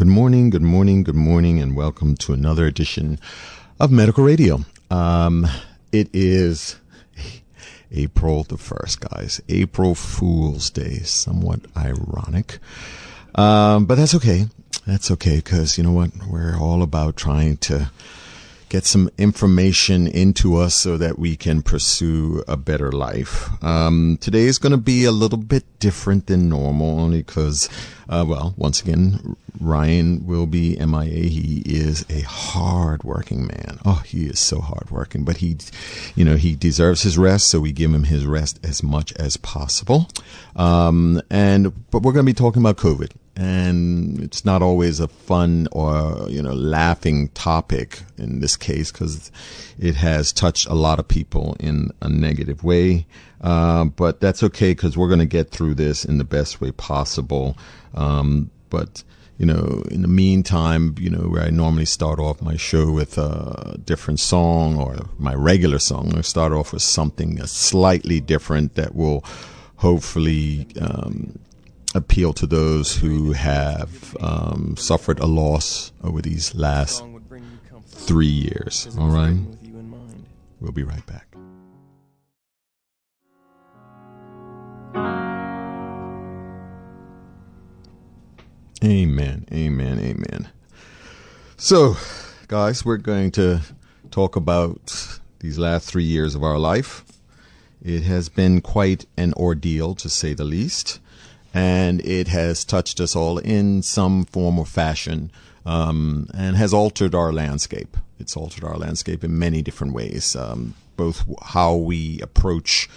good morning, good morning, good morning, and welcome to another edition of Medical Radio. It is April the 1st, guys. April Fool's Day. Somewhat ironic. But that's okay. That's okay, because you know what? We're all about trying to get some information into us so that we can pursue a better life. Today is going to be a little bit different than normal, only because, once again, Ryan will be MIA. He is a hard-working man. Oh, he is so hard-working, but he deserves his rest, so we give him his rest as much as possible. But we're going to be talking about COVID. And it's not always a fun or, laughing topic in this case, because it has touched a lot of people in a negative way. But that's okay, because we're going to get through this in the best way possible. But in the meantime, where I normally start off my show with a different song or my regular song, I start off with something slightly different that will hopefully, appeal to those who have suffered a loss over these last 3 years. All right? We'll be right back. Amen, amen, amen. So, guys, we're going to talk about these last 3 years of our life. It has been quite an ordeal, to say the least. And it has touched us all in some form or fashion, and has altered our landscape. It's altered our landscape in many different ways, both how we approach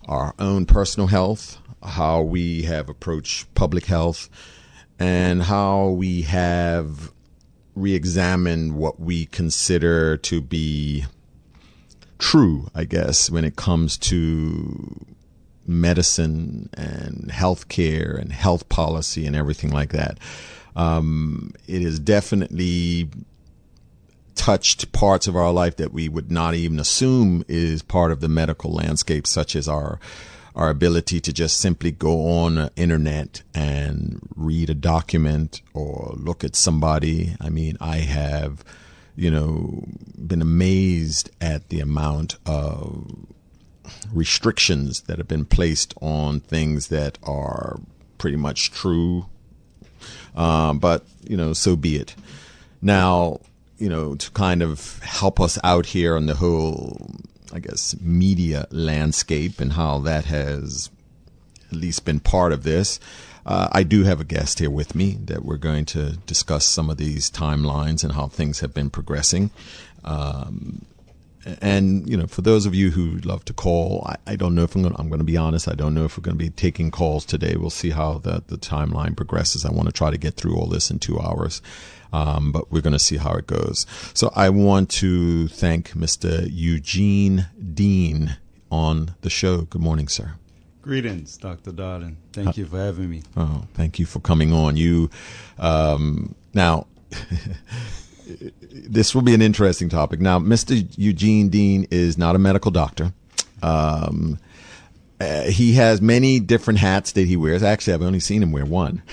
our own personal health, how we have approached public health, and how we have re-examined what we consider to be true, I guess, when it comes to medicine and healthcare and health policy and everything like that. It has definitely touched parts of our life that we would not even assume is part of the medical landscape, such as our ability to just simply go on the internet and read a document or look at somebody. I mean, I have, been amazed at the amount of restrictions that have been placed on things that are pretty much true. But, so be it. Now, to kind of help us out here on the whole, I guess, media landscape and how that has at least been part of this, I do have a guest here with me that we're going to discuss some of these timelines and how things have been progressing. And, for those of you who love to call, I don't know if I'm going to be honest. I don't know if we're going to be taking calls today. We'll see how the timeline progresses. I want to try to get through all this in 2 hours. But we're going to see how it goes. So I want to thank Mr. Eugene Dean on the show. Good morning, sir. Greetings, Dr. Dowling. Thank you for having me. Oh, thank you for coming on. Now, this will be an interesting topic. Now, Mr. Eugene Dean is not a medical doctor. He has many different hats that he wears. Actually, I've only seen him wear one.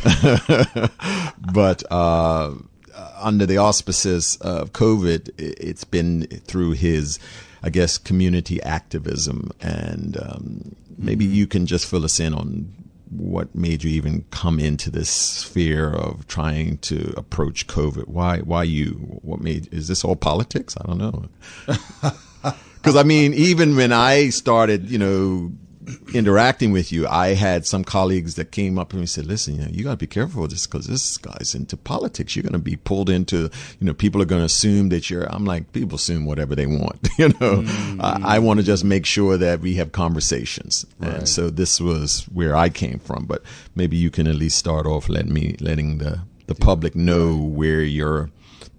But under the auspices of COVID, it's been through his, I guess, community activism. And maybe you can just fill us in on what made you even come into this sphere of trying to approach COVID? Why you? Is this all politics? I don't know. Because, I mean, even when I started, interacting with you, I had some colleagues that came up and said, listen, you got to be careful with this because this guy's into politics. You're going to be pulled into, people are going to assume that I'm like, people assume whatever they want. I want to just make sure that we have conversations. Right. And so this was where I came from. But maybe you can at least start off letting the public know where your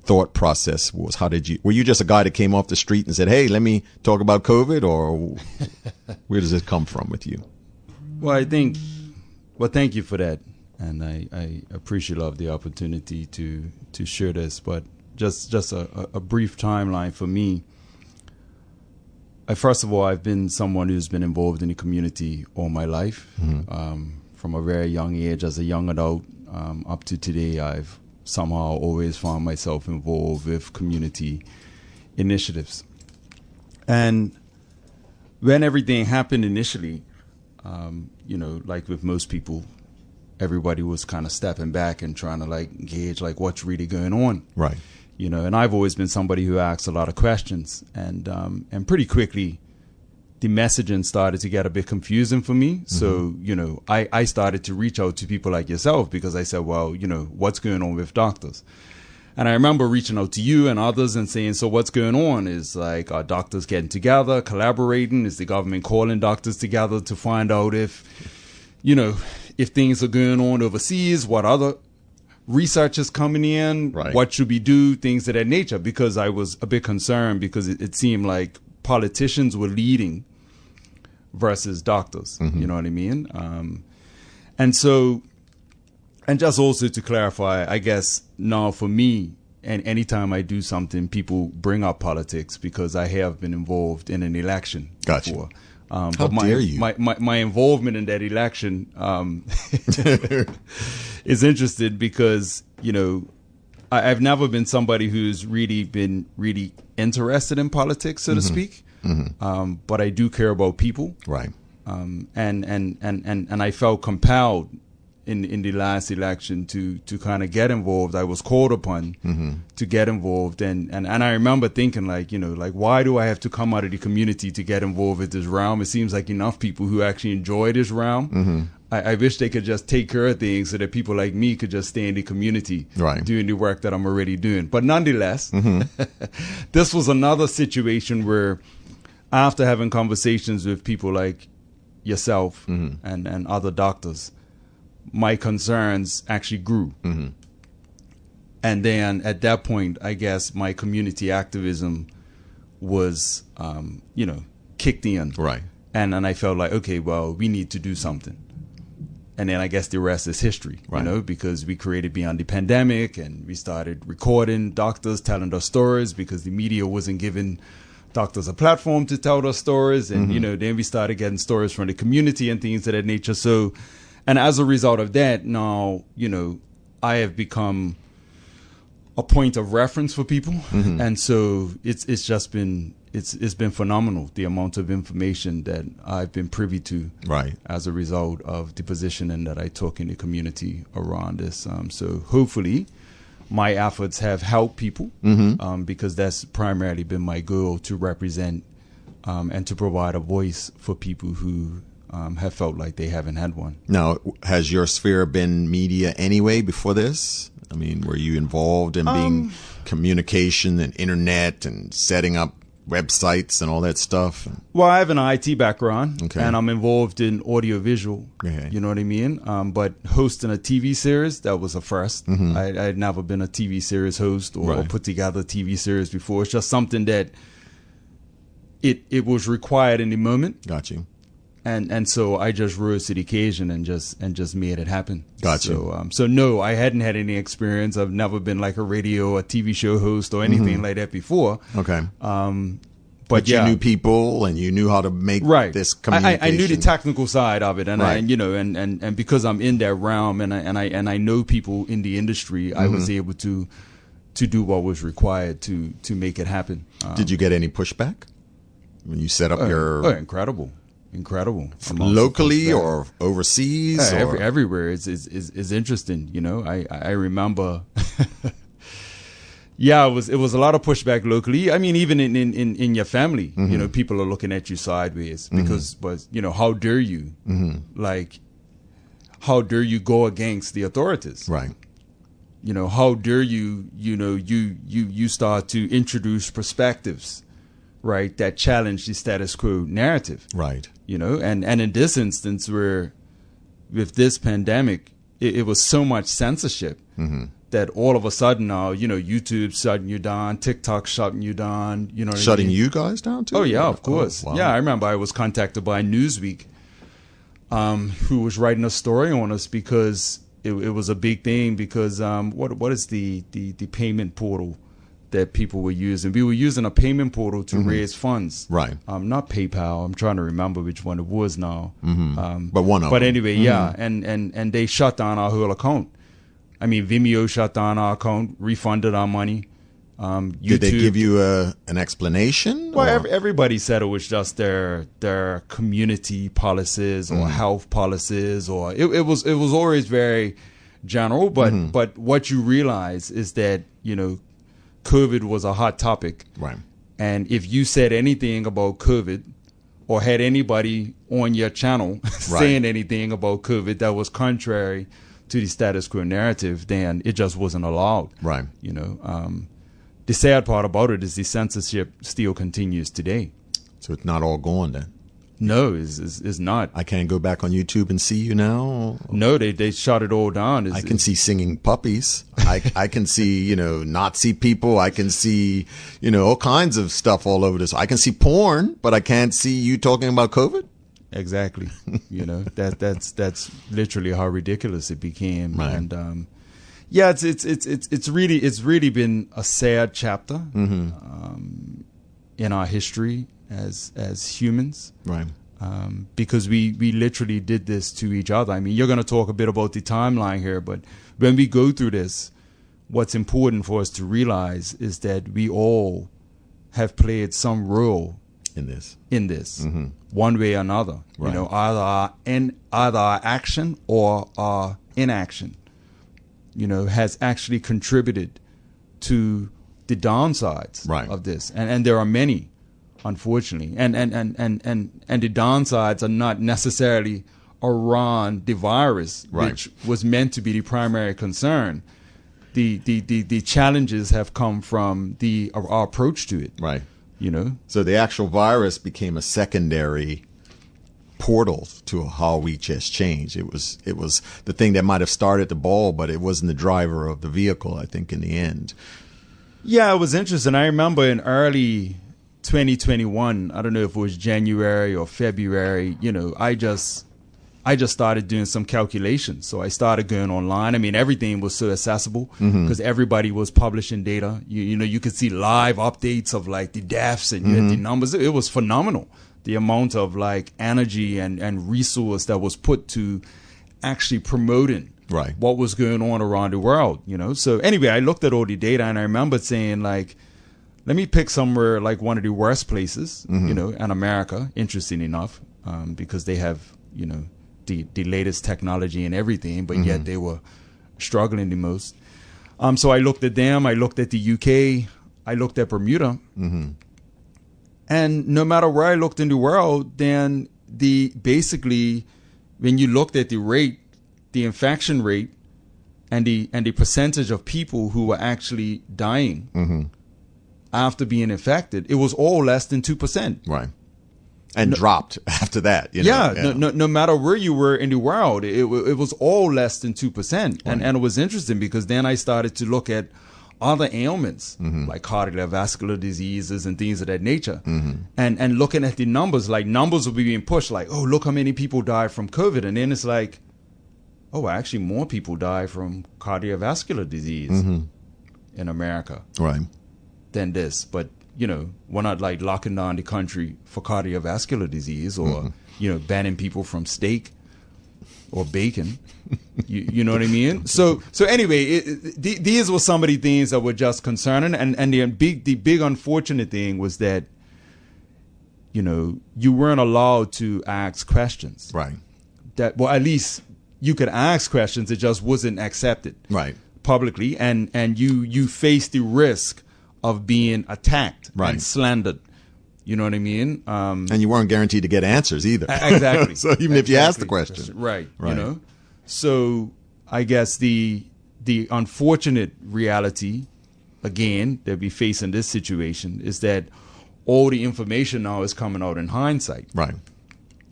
thought process was. Were you just a guy that came off the street and said, hey, let me talk about COVID, or where does it come from with you? Well, thank you for that. And I appreciate the opportunity to share this, but just a brief timeline for me. First of all, I've been someone who's been involved in the community all my life. Mm-hmm. From a very young age, as a young adult, up to today, I've somehow always found myself involved with community initiatives. And when everything happened initially, like with most people, everybody was kind of stepping back and trying to like gauge like what's really going on. Right. And I've always been somebody who asks a lot of questions, and pretty quickly the messaging started to get a bit confusing for me. So, I started to reach out to people like yourself because I said, well, what's going on with doctors? And I remember reaching out to you and others and saying, so what's going on? Is like, are doctors getting together, collaborating? Is the government calling doctors together to find out if things are going on overseas? What other research is coming in? Right. What should we do? Things of that nature. Because I was a bit concerned because it seemed like politicians were leading versus doctors. You know what I mean? And just also to clarify, I guess now for me, and anytime I do something, people bring up politics because I have been involved in an election Gotcha. before. How But dare you? my involvement in that election is interesting because, I've never been somebody who's really been really interested in politics, so to speak. But I do care about people. Right. And I felt compelled in the last election to kind of get involved. I was called upon to get involved, and I remember thinking like why do I have to come out of the community to get involved with this realm? It seems like enough people who actually enjoy this realm. I wish they could just take care of things so that people like me could just stay in the community Right. doing the work that I'm already doing. But nonetheless, this was another situation where after having conversations with people like yourself and other doctors, my concerns actually grew. And then at that point, I guess my community activism was, kicked in. Right. And I felt like, okay, well, we need to do something. And then I guess the rest is history, Right. because we created Beyond the Pandemic and we started recording doctors telling their stories because the media wasn't giving doctors a platform to tell their stories. And, then we started getting stories from the community and things of that nature. So, and as a result of that, now, I have become a point of reference for people. And so it's just been, it's been phenomenal, the amount of information that I've been privy to Right. as a result of the positioning that I took in the community around this. So hopefully my efforts have helped people because that's primarily been my goal, to represent and to provide a voice for people who have felt like they haven't had one. Now, has your sphere been media anyway before this? I mean, were you involved in being communication and internet and setting up websites and all that stuff? Well, I have an IT background, Okay. and I'm involved in audiovisual. Okay. You know what I mean? But hosting a TV series, that was a first. I had never been a TV series host or Right. put together a TV series before. It's just something that it was required in the moment. Got you. And so I just rose to the occasion and just made it happen. Gotcha. So no, I hadn't had any experience. I've never been like a radio or TV show host or anything like that before. Okay. But yeah, you knew people and you knew how to make right. this communication. I knew the technical side of it, and Right. and because I'm in that realm and I know people in the industry, I was able to do what was required to make it happen. Did you get any pushback when you set up your incredible amounts of locally pushback. or overseas? or? Everywhere. It's interesting. I remember. Yeah, it was a lot of pushback locally. I mean, even in your family, people are looking at you sideways because, how dare you? Like, how dare you go against the authorities? Right. How dare you? You start to introduce perspectives, right, that challenge the status quo narrative. Right. And in this instance, where with this pandemic, it was so much censorship. That all of a sudden now, YouTube's shutting you down, TikTok's shutting you down, Shutting what I mean? you guys down too? Oh yeah, of course. Oh, wow. Yeah, I remember I was contacted by Newsweek, who was writing a story on us because it was a big thing because what is the payment portal that people were using? We were using a payment portal to raise funds. Right. Not PayPal. I'm trying to remember which one it was now. But one of But them. anyway, yeah, and they shut down our whole account. I mean, Vimeo shut down our account, refunded our money. YouTube, did they give you an explanation? Well, everybody said it was just their community policies or health policies, or it was always very general. But what you realize is that, you know, COVID was a hot topic, right? And if you said anything about COVID, or had anybody on your channel saying anything about COVID that was contrary to the status quo narrative, then it just wasn't allowed. Right. You know, the sad part about it is the censorship still continues today. So it's not all gone then? No, it's not. I can't go back on YouTube and see you now? No, they shut it all down. I can see singing puppies. I can see, you know, Nazi people. I can see, you know, all kinds of stuff all over this. I can see porn, but I can't see you talking about COVID. Exactly. You know, that's literally how ridiculous it became. Right. And yeah, it's really been a sad chapter in our history as humans, right? Because we literally did this to each other. I mean, you're going to talk a bit about the timeline here, but when we go through this, what's important for us to realize is that we all have played some role in this, one way or another. Right. You know, either our action or our inaction, you know, has actually contributed to the downsides of this, and there are many, unfortunately, and the downsides are not necessarily around the virus, which was meant to be the primary concern. The challenges have come from our approach to it, right? You know, so the actual virus became a secondary portal to how we just changed. It was the thing that might have started the ball, but it wasn't the driver of the vehicle, I think, in the end. Yeah, it was interesting. I remember in early 2021, I don't know if it was January or February, you know, I just started doing some calculations. So I started going online. I mean, everything was so accessible because everybody was publishing data. You know, you could see live updates of like the deaths and you had the numbers. It was phenomenal. The amount of like energy and resource that was put to actually promoting what was going on around the world, you know. So anyway, I looked at all the data and I remember saying like, let me pick somewhere like one of the worst places, you know, in America, interesting enough, because they have, you know, the latest technology and everything, but yet they were struggling the most. So I looked at them, I looked at the UK, I looked at Bermuda. And no matter where I looked in the world, then basically when you looked at the rate, the infection rate, and the percentage of people who were actually dying after being infected, it was all less than 2%. Right. And dropped after that. You know? Yeah. No matter where you were in the world, it was all less than 2%. And it was interesting because then I started to look at other ailments like cardiovascular diseases and things of that nature. And looking at the numbers, like numbers will be being pushed like, oh, look how many people died from COVID. And then it's like, oh, actually more people die from cardiovascular disease in America than this. But, you know, we're not like locking down the country for cardiovascular disease or, you know, banning people from steak or bacon. You know what I mean? So anyway, these were some of the things that were just concerning. And the big unfortunate thing was that, you know, you weren't allowed to ask questions. Right. That, well, at least you could ask questions. It just wasn't accepted. Right. Publicly. And you faced the risk of being attacked and slandered. You know what I mean? And you weren't guaranteed to get answers either. Exactly. So even if you asked the question. Right. You know? So I guess the unfortunate reality, again, that we face in this situation is that all the information now is coming out in hindsight. Right.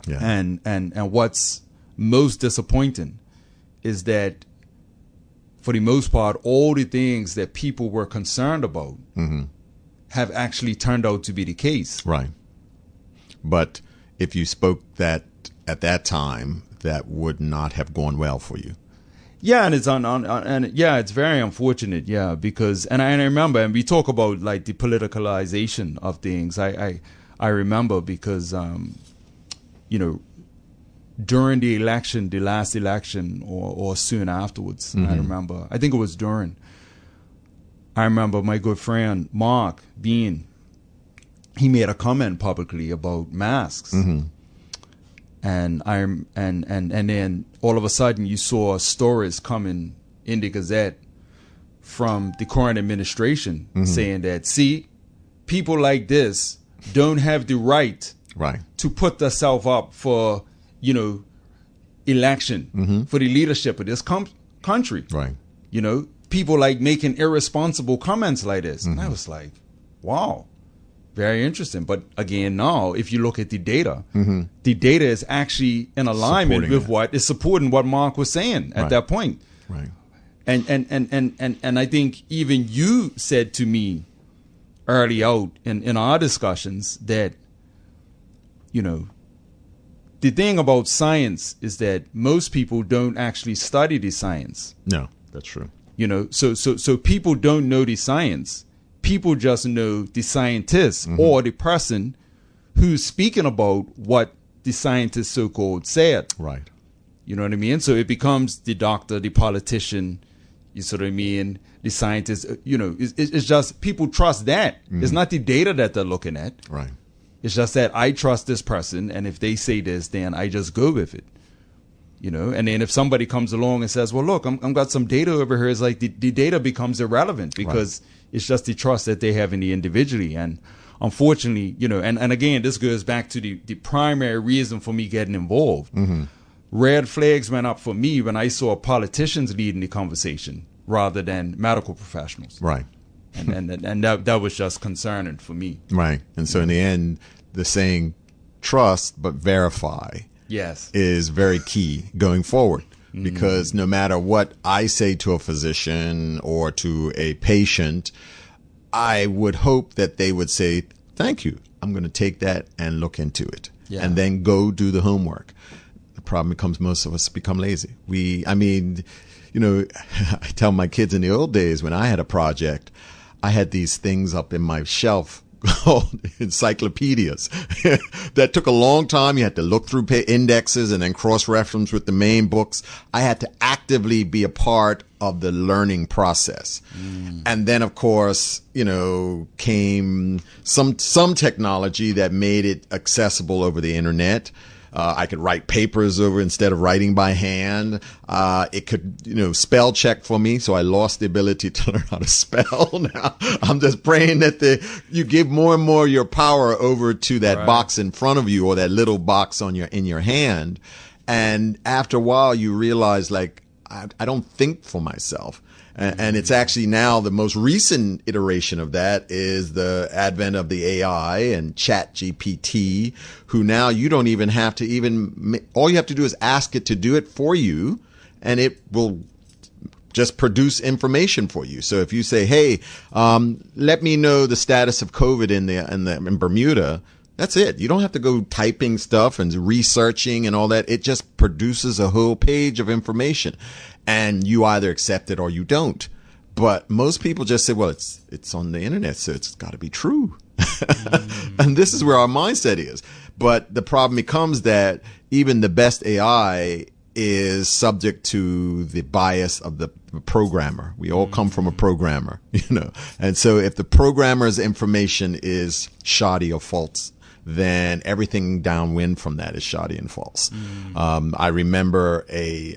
Yeah. And what's most disappointing is that for the most part, all the things that people were concerned about have actually turned out to be the case. Right. But if you spoke that at that time, that would not have gone well for you. Yeah, and it's very unfortunate. Yeah, because and I remember, and we talk about like the politicalization of things. I remember because you know, during the election, the last election, or soon afterwards. I remember, I think it was during. I remember my good friend Mark Bean, he made a comment publicly about masks. And then all of a sudden you saw stories coming in the Gazette from the current administration saying that, see, people like this don't have the right to put themselves up for, election for the leadership of this country. People like making irresponsible comments like this. And I was like, wow, very interesting. But again, now, if you look at the data, the data is actually in alignment with what is supporting what Mark was saying at that point. And I think even you said to me early out in our discussions that, the thing about science is that most people don't actually study the science. No, that's true. So people don't know the science. People just know the scientist or the person who's speaking about what the scientist so-called said. Right. You know what I mean? So it becomes the doctor, the politician, you sort of mean, the scientist. It's just people trust that. It's not the data that they're looking at. Right. It's just that I trust this person, and if they say this, then I just go with it. And then if somebody comes along and says, well, look, I'm got some data over here, it's like the data becomes irrelevant because it's just the trust that they have in the individually. And unfortunately, and again, this goes back to the primary reason for me getting involved. Red flags went up for me when I saw politicians leading the conversation rather than medical professionals. Right. And that was just concerning for me. Right. And so in the end, the saying trust but verify is very key going forward, because no matter what I say to a physician or to a patient, I would hope that they would say, thank you, I'm going to take that and look into it and then go do the homework. The problem becomes most of us become lazy. I tell my kids in the old days when I had a project, I had these things up in my shelf called encyclopedias that took a long time. You had to look through indexes and then cross-reference with the main books. I had to actively be a part of the learning process. And then, of course, came some technology that made it accessible over the internet. I could write papers over instead of writing by hand. It could, spell check for me. So I lost the ability to learn how to spell. Now I'm just praying that you give more and more your power over to that box in front of you, or that little box in your hand. And after a while, you realize, like, I don't think for myself. And it's actually now the most recent iteration of that is the advent of the AI and Chat GPT, who now you don't even have to all you have to do is ask it to do it for you, and it will just produce information for you. So if you say, hey, let me know the status of COVID in Bermuda, that's it. You don't have to go typing stuff and researching and all that. It just produces a whole page of information, and you either accept it or you don't. But most people just say, well, it's on the internet, so it's got to be true. And this is where our mindset is. But the problem becomes that even the best AI is subject to the bias of the programmer. We all come from a programmer, And so if the programmer's information is shoddy or false, then everything downwind from that is shoddy and false. I remember a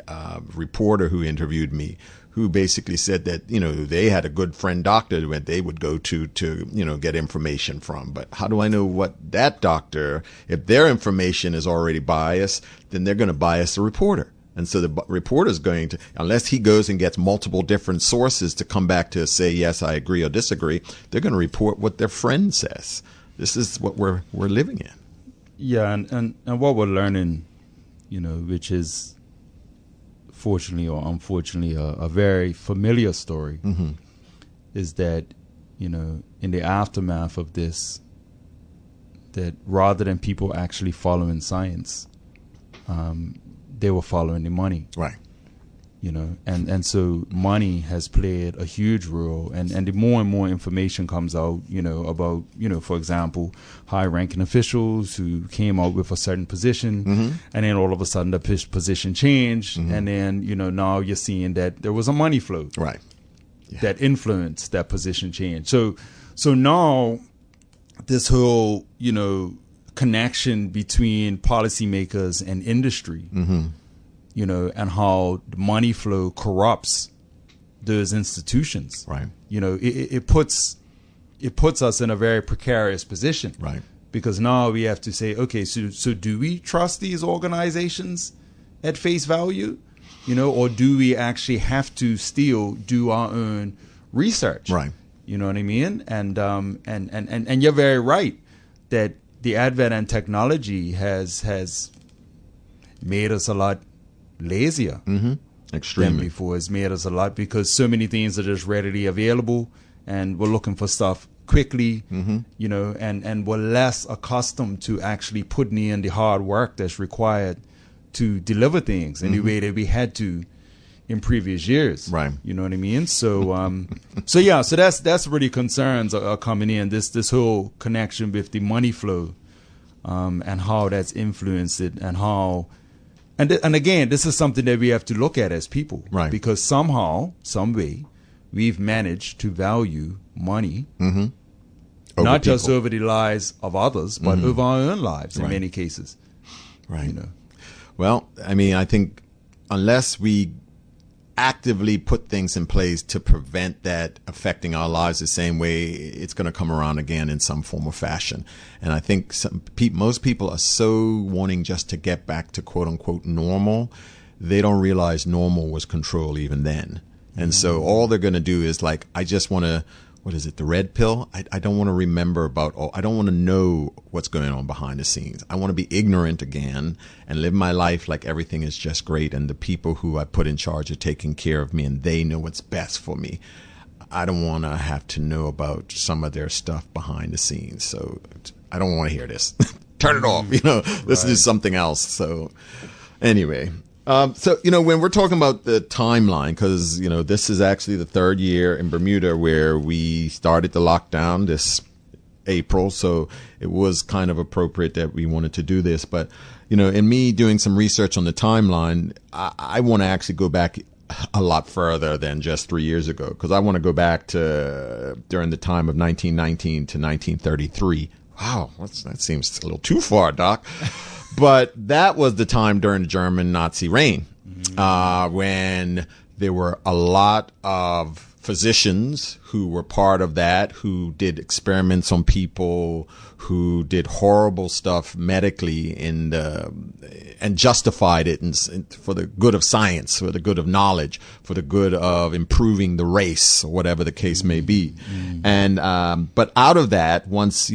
reporter who interviewed me who basically said that, they had a good friend doctor that they would go to get information from. But how do I know what that doctor, if their information is already biased, then they're going to bias the reporter. And so the reporter is going to, unless he goes and gets multiple different sources to come back to say, yes, I agree or disagree, they're going to report what their friend says. This is what we're living in. Yeah, and what we're learning, which is fortunately or unfortunately a very familiar story, is that, in the aftermath of this, that rather than people actually following science, they were following the money. Right. and so money has played a huge role, and the more and more information comes out, about, for example, high-ranking officials who came out with a certain position, and then all of a sudden the position changed, and then, now you're seeing that there was a money flow. Right. That influenced that position change. So now this whole, connection between policymakers and industry, and how the money flow corrupts those institutions. Right. It puts us in a very precarious position. Right. Because now we have to say, okay, so do we trust these organizations at face value? Or do we actually have to still do our own research? Right. You know what I mean? And you're very right that the advent and technology has made us a lot lazier Extremely. than before. It's made us a lot, because so many things are just readily available, and we're looking for stuff quickly, and we're less accustomed to actually putting in the hard work that's required to deliver things in the way that we had to in previous years. Right. You know what I mean? So so that's really concerns are coming in, this whole connection with the money flow, and how that's influenced it, and how and again, this is something that we have to look at as people. Right. Because somehow, some way, we've managed to value money not just over the lives of others, but over our own lives in many cases. Right. Well, I mean, I think unless we actively put things in place to prevent that affecting our lives the same way, it's going to come around again in some form or fashion. And I think most people are so wanting just to get back to quote unquote normal, they don't realize normal was control even then. And so all they're going to do is like, I just want to, what is it, the red pill? I don't want to remember I don't want to know what's going on behind the scenes. I want to be ignorant again and live my life like everything is just great, and the people who I put in charge are taking care of me and they know what's best for me. I don't want to have to know about some of their stuff behind the scenes. So I don't want to hear this. Turn it off. This is something else. So anyway. So, when we're talking about the timeline, because, this is actually the third year in Bermuda where we started the lockdown this April. So it was kind of appropriate that we wanted to do this. But, in me doing some research on the timeline, I want to actually go back a lot further than just 3 years ago, because I want to go back to during the time of 1919 to 1933. Wow, that seems a little too far, Doc. But that was the time during the German Nazi reign, when there were a lot of physicians who were part of that, who did experiments on people, who did horrible stuff medically and justified it for the good of science, for the good of knowledge, for the good of improving the race, or whatever the case may be. And but out of that, once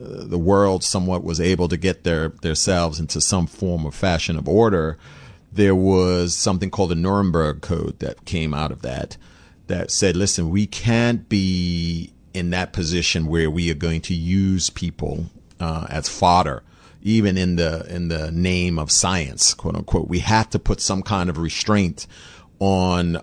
the world somewhat was able to get themselves into some form or fashion of order, there was something called the Nuremberg Code that came out of that said, listen, we can't be in that position where we are going to use people as fodder, even in the name of science, quote unquote. We have to put some kind of restraint on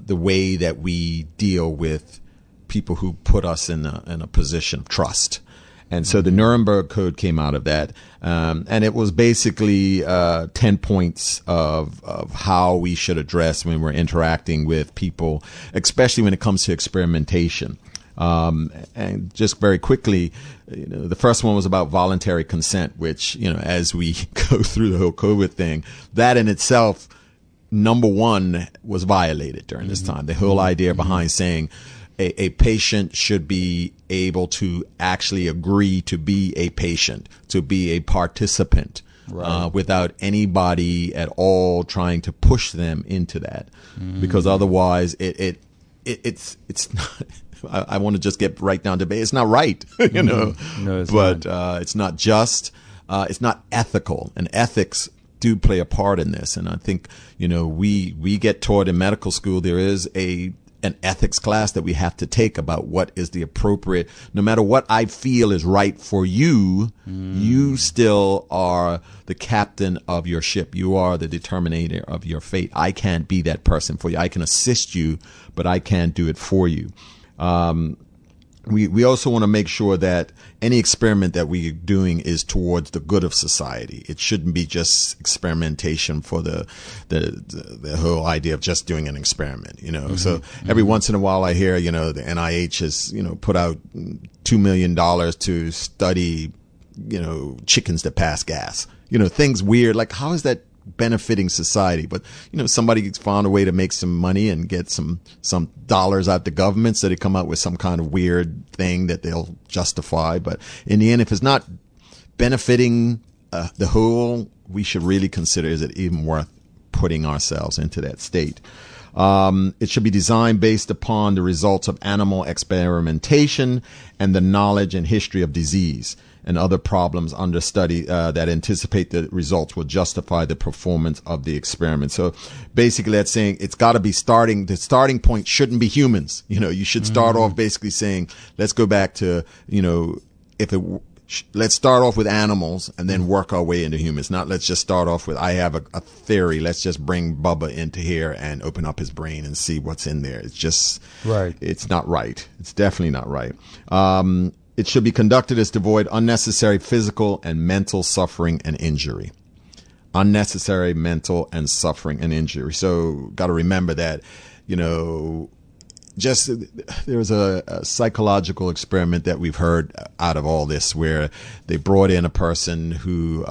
the way that we deal with people who put us in a position of trust. And so the Nuremberg Code came out of that. And it was basically 10 points of how we should address when we're interacting with people, especially when it comes to experimentation. And just very quickly, the first one was about voluntary consent, which, as we go through the whole COVID thing, that in itself, number one, was violated during this time. The whole idea behind saying, a patient should be able to actually agree to be a patient, to be a participant, without anybody at all trying to push them into that, because otherwise it's not. I want to just get right down to base. It's not right, No, it's but not. it's not just. It's not ethical, and ethics do play a part in this. And I think we get taught in medical school there is a an ethics class that we have to take about what is the appropriate, no matter what I feel is right for you, you still are the captain of your ship. You are the determinator of your fate. I can't be that person for you. I can assist you, but I can't do it for you. We also want to make sure that any experiment that we're doing is towards the good of society. It shouldn't be just experimentation for the whole idea of just doing an experiment, you know. So every once in a while I hear, you know, the NIH has, you know, put out $2 million to study, you know, chickens that pass gas, you know, things weird. Like, how is that benefiting society? But, you know, somebody found a way to make some money and get some dollars out the government, so they come out with some kind of weird thing that they'll justify. But in the end, if it's not benefiting the whole, we should really consider, is it even worth putting ourselves into that state? It should be designed based upon the results of animal experimentation and the knowledge and history of disease and other problems under study that anticipate the results will justify the performance of the experiment. So basically that's saying it's got to be the starting point shouldn't be humans. You know, you should start off basically saying, let's go back to, you know, let's start off with animals and then work our way into humans. Not let's just start off with, I have a theory. Let's just bring Bubba into here and open up his brain and see what's in there. It's just, right. It's not right. It's definitely not right. It should be conducted as to avoid unnecessary physical and mental suffering and injury. Unnecessary mental and suffering and injury. So got to remember that, you know, just there was a psychological experiment that we've heard out of all this where they brought in a person who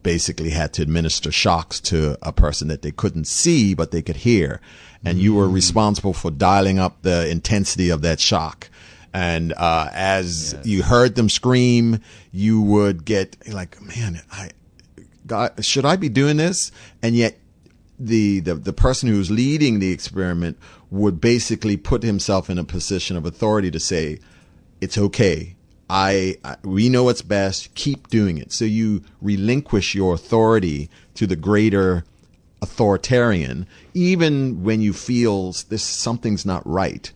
basically had to administer shocks to a person that they couldn't see but they could hear. And you were responsible for dialing up the intensity of that shock. And as you heard them scream, you would get like, man, God, should I be doing this? And yet the person who was leading the experiment would basically put himself in a position of authority to say, it's okay. We know what's best. Keep doing it. So you relinquish your authority to the greater authoritarian, even when you feel something's not right.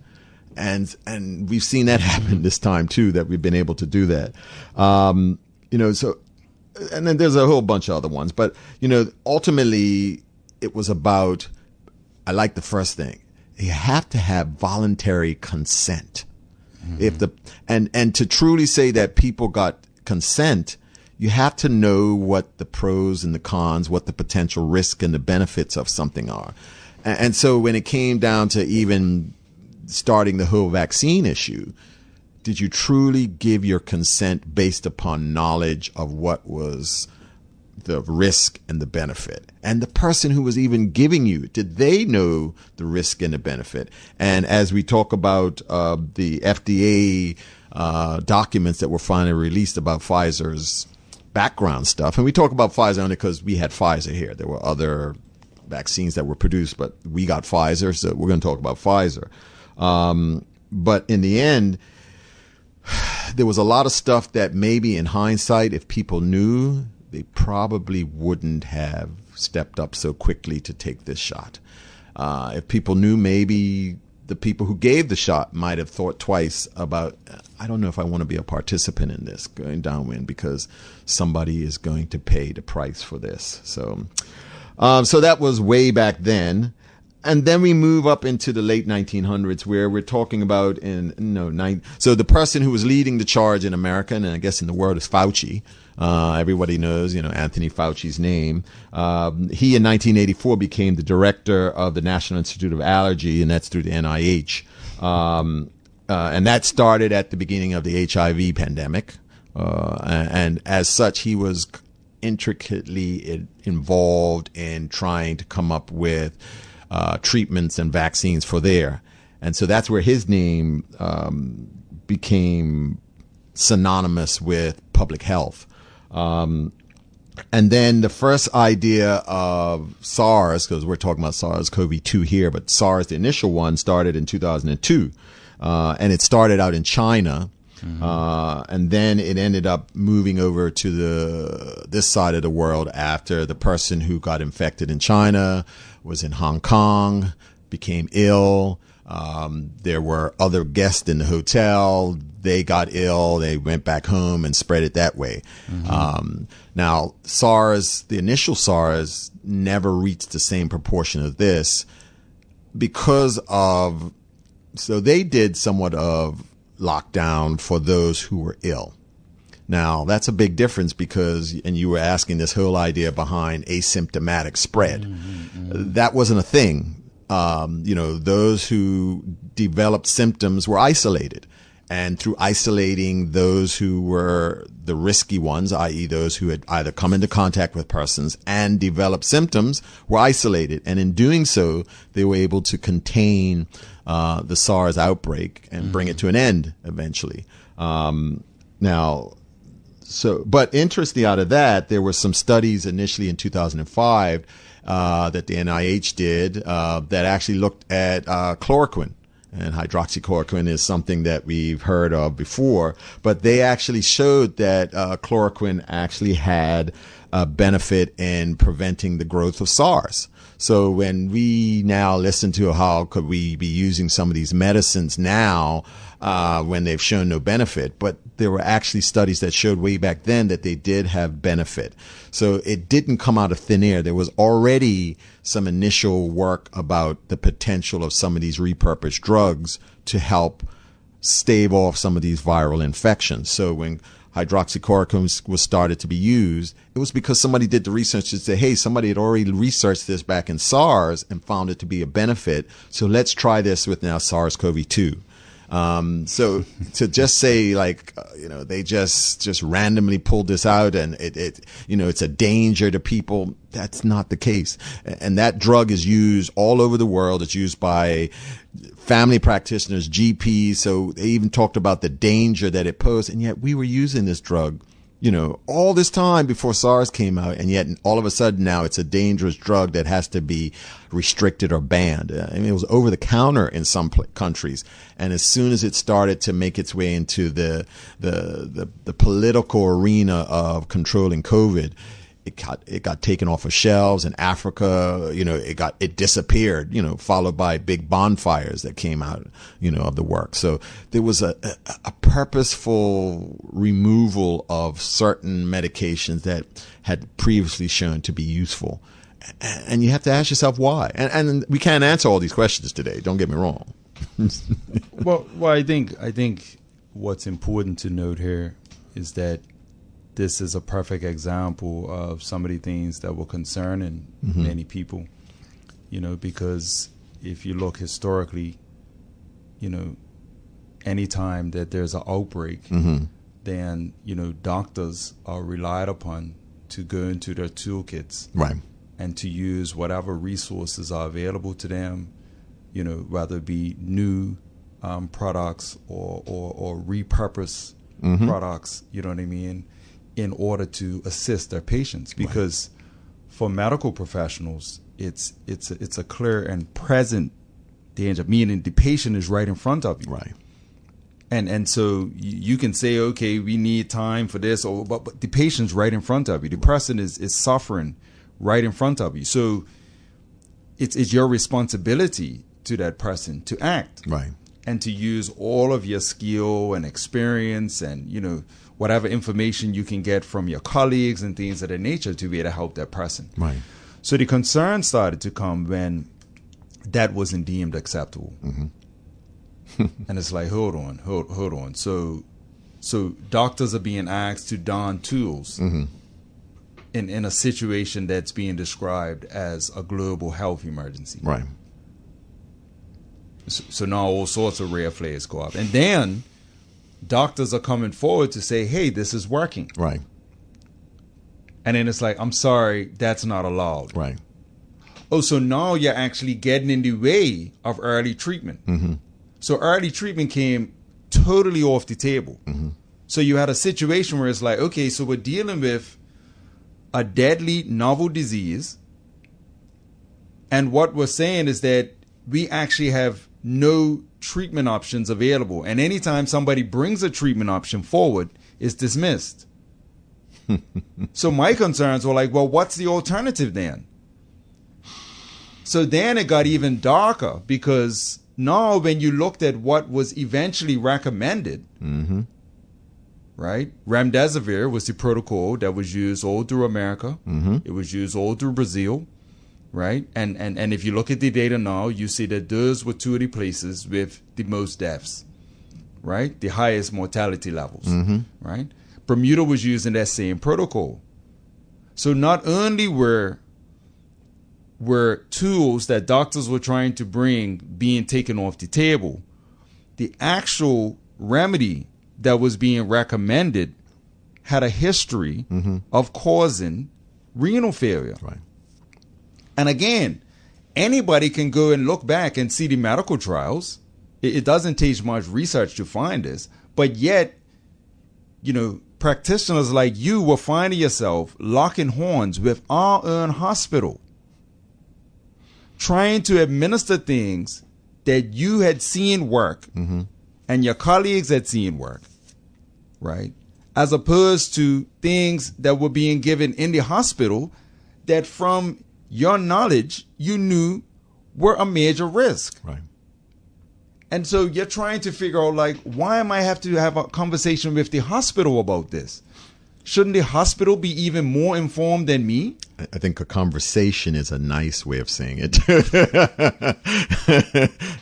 And we've seen that happen this time too, that we've been able to do that. You know, so, and then there's a whole bunch of other ones, but, you know, ultimately it was about, I like the first thing. You have to have voluntary consent. And to truly say that people got consent, you have to know what the pros and the cons, what the potential risk and the benefits of something are. And so when it came down to even starting the whole vaccine issue, did you truly give your consent based upon knowledge of what was the risk and the benefit? And the person who was even giving you, did they know the risk and the benefit? And as we talk about the FDA documents that were finally released about Pfizer's background stuff, and we talk about Pfizer only because we had Pfizer here. There were other vaccines that were produced, but we got Pfizer, so we're going to talk about Pfizer. But in the end, there was a lot of stuff that maybe in hindsight, if people knew, they probably wouldn't have stepped up so quickly to take this shot. If people knew, maybe the people who gave the shot might have thought twice about, I don't know if I want to be a participant in this going downwind because somebody is going to pay the price for this. So that was way back then. And then we move up into the late 1900s where we're talking about so the person who was leading the charge in America, and I guess in the world, is Fauci. Everybody knows, Anthony Fauci's name. He in 1984 became the director of the National Institute of Allergy, and that's through the NIH. And that started at the beginning of the HIV pandemic. And as such, he was intricately involved in trying to come up with treatments and vaccines for there. And so that's where his name became synonymous with public health. And then the first idea of SARS, because we're talking about SARS-CoV-2 here, but SARS, the initial one, started in 2002. And it started out in China. And then it ended up moving over to this side of the world after the person who got infected in China was in Hong Kong, became ill, There were other guests in the hotel. They got ill. They went back home and spread it that way. Now, SARS, the initial SARS, never reached the same proportion of this because of, so they did somewhat of lockdown for those who were ill. Now, that's a big difference because, and you were asking this whole idea behind asymptomatic spread. That wasn't a thing. Those who developed symptoms were isolated. And through isolating those who were the risky ones, i.e. those who had either come into contact with persons and developed symptoms, were isolated. And in doing so, they were able to contain the SARS outbreak and bring it to an end eventually. But interestingly out of that, there were some studies initially in 2005 that the NIH did that actually looked at chloroquine. And hydroxychloroquine is something that we've heard of before, but they actually showed that chloroquine actually had a benefit in preventing the growth of SARS. So when we now listen to how could we be using some of these medicines now when they've shown no benefit, but there were actually studies that showed way back then that they did have benefit. So it didn't come out of thin air. There was already some initial work about the potential of some of these repurposed drugs to help stave off some of these viral infections. So when hydroxychloroquine was started to be used, it was because somebody did the research to say, hey, somebody had already researched this back in SARS and found it to be a benefit. So let's try this with now SARS-CoV-2. So to just say they just randomly pulled this out and it's a danger to people, that's not the case. And that drug is used all over the world. It's used by family practitioners, GPs. So they even talked about the danger that it posed. And yet we were using this drug, all this time before SARS came out. And yet all of a sudden now it's a dangerous drug that has to be restricted or banned. It was over the counter in some countries. And as soon as it started to make its way into the political arena of controlling COVID, it got taken off of shelves in Africa. It disappeared, followed by big bonfires that came out, of the work. So there was a purposeful removal of certain medications that had previously shown to be useful. And you have to ask yourself why. And we can't answer all these questions today. Don't get me wrong. Well, I think what's important to note here is that this is a perfect example of some of the things that were concerning many people, because if you look historically, anytime that there's an outbreak, then, doctors are relied upon to go into their toolkits, right, and to use whatever resources are available to them, whether it be new products or repurpose products, you know what I mean, in order to assist their patients. Because for medical professionals, it's a clear and present danger, meaning the patient is right in front of you. Right. And so you can say, okay, we need time for this, but the patient's right in front of you. The person is suffering right in front of you. So it's your responsibility to that person to act. Right. And to use all of your skill and experience and, whatever information you can get from your colleagues and things of that nature to be able to help that person. Right. So the concern started to come when that wasn't deemed acceptable. And it's like, hold on. So doctors are being asked to don tools in a situation that's being described as a global health emergency. Right. So now all sorts of red flags go up. And then doctors are coming forward to say, hey, this is working. Right. And then it's like, I'm sorry, that's not allowed. Right. Oh, so now you're actually getting in the way of early treatment. So early treatment came totally off the table. So you had a situation where it's like, okay, so we're dealing with a deadly novel disease. And what we're saying is that we actually have no treatment options available. And anytime somebody brings a treatment option forward, it's dismissed. So my concerns were like, well, what's the alternative then? So then it got even darker because now when you looked at what was eventually recommended, right? Remdesivir was the protocol that was used all through America. It was used all through Brazil, right? And if you look at the data now, you see that those were two of the places with the most deaths, right? The highest mortality levels, right? Bermuda was using that same protocol. So not only were tools that doctors were trying to bring being taken off the table, the actual remedy that was being recommended had a history of causing renal failure. Right. And again, anybody can go and look back and see the medical trials. It doesn't take much research to find this, but yet, you know, practitioners like you will find yourself locking horns with our own hospital, trying to administer things that you had seen work and your colleagues had seen work, right? As opposed to things that were being given in the hospital that from your knowledge you knew were a major risk. Right. And so you're trying to figure out, like, why am I have to have a conversation with the hospital about this? Shouldn't the hospital be even more informed than me? I think a conversation is a nice way of saying it.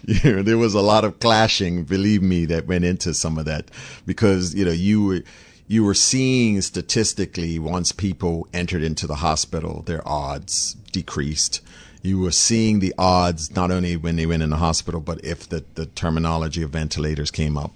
You know, there was a lot of clashing, believe me, that went into some of that, because, you know, you were seeing statistically, once people entered into the hospital, their odds decreased. You were seeing the odds not only when they went in the hospital, but if the terminology of ventilators came up,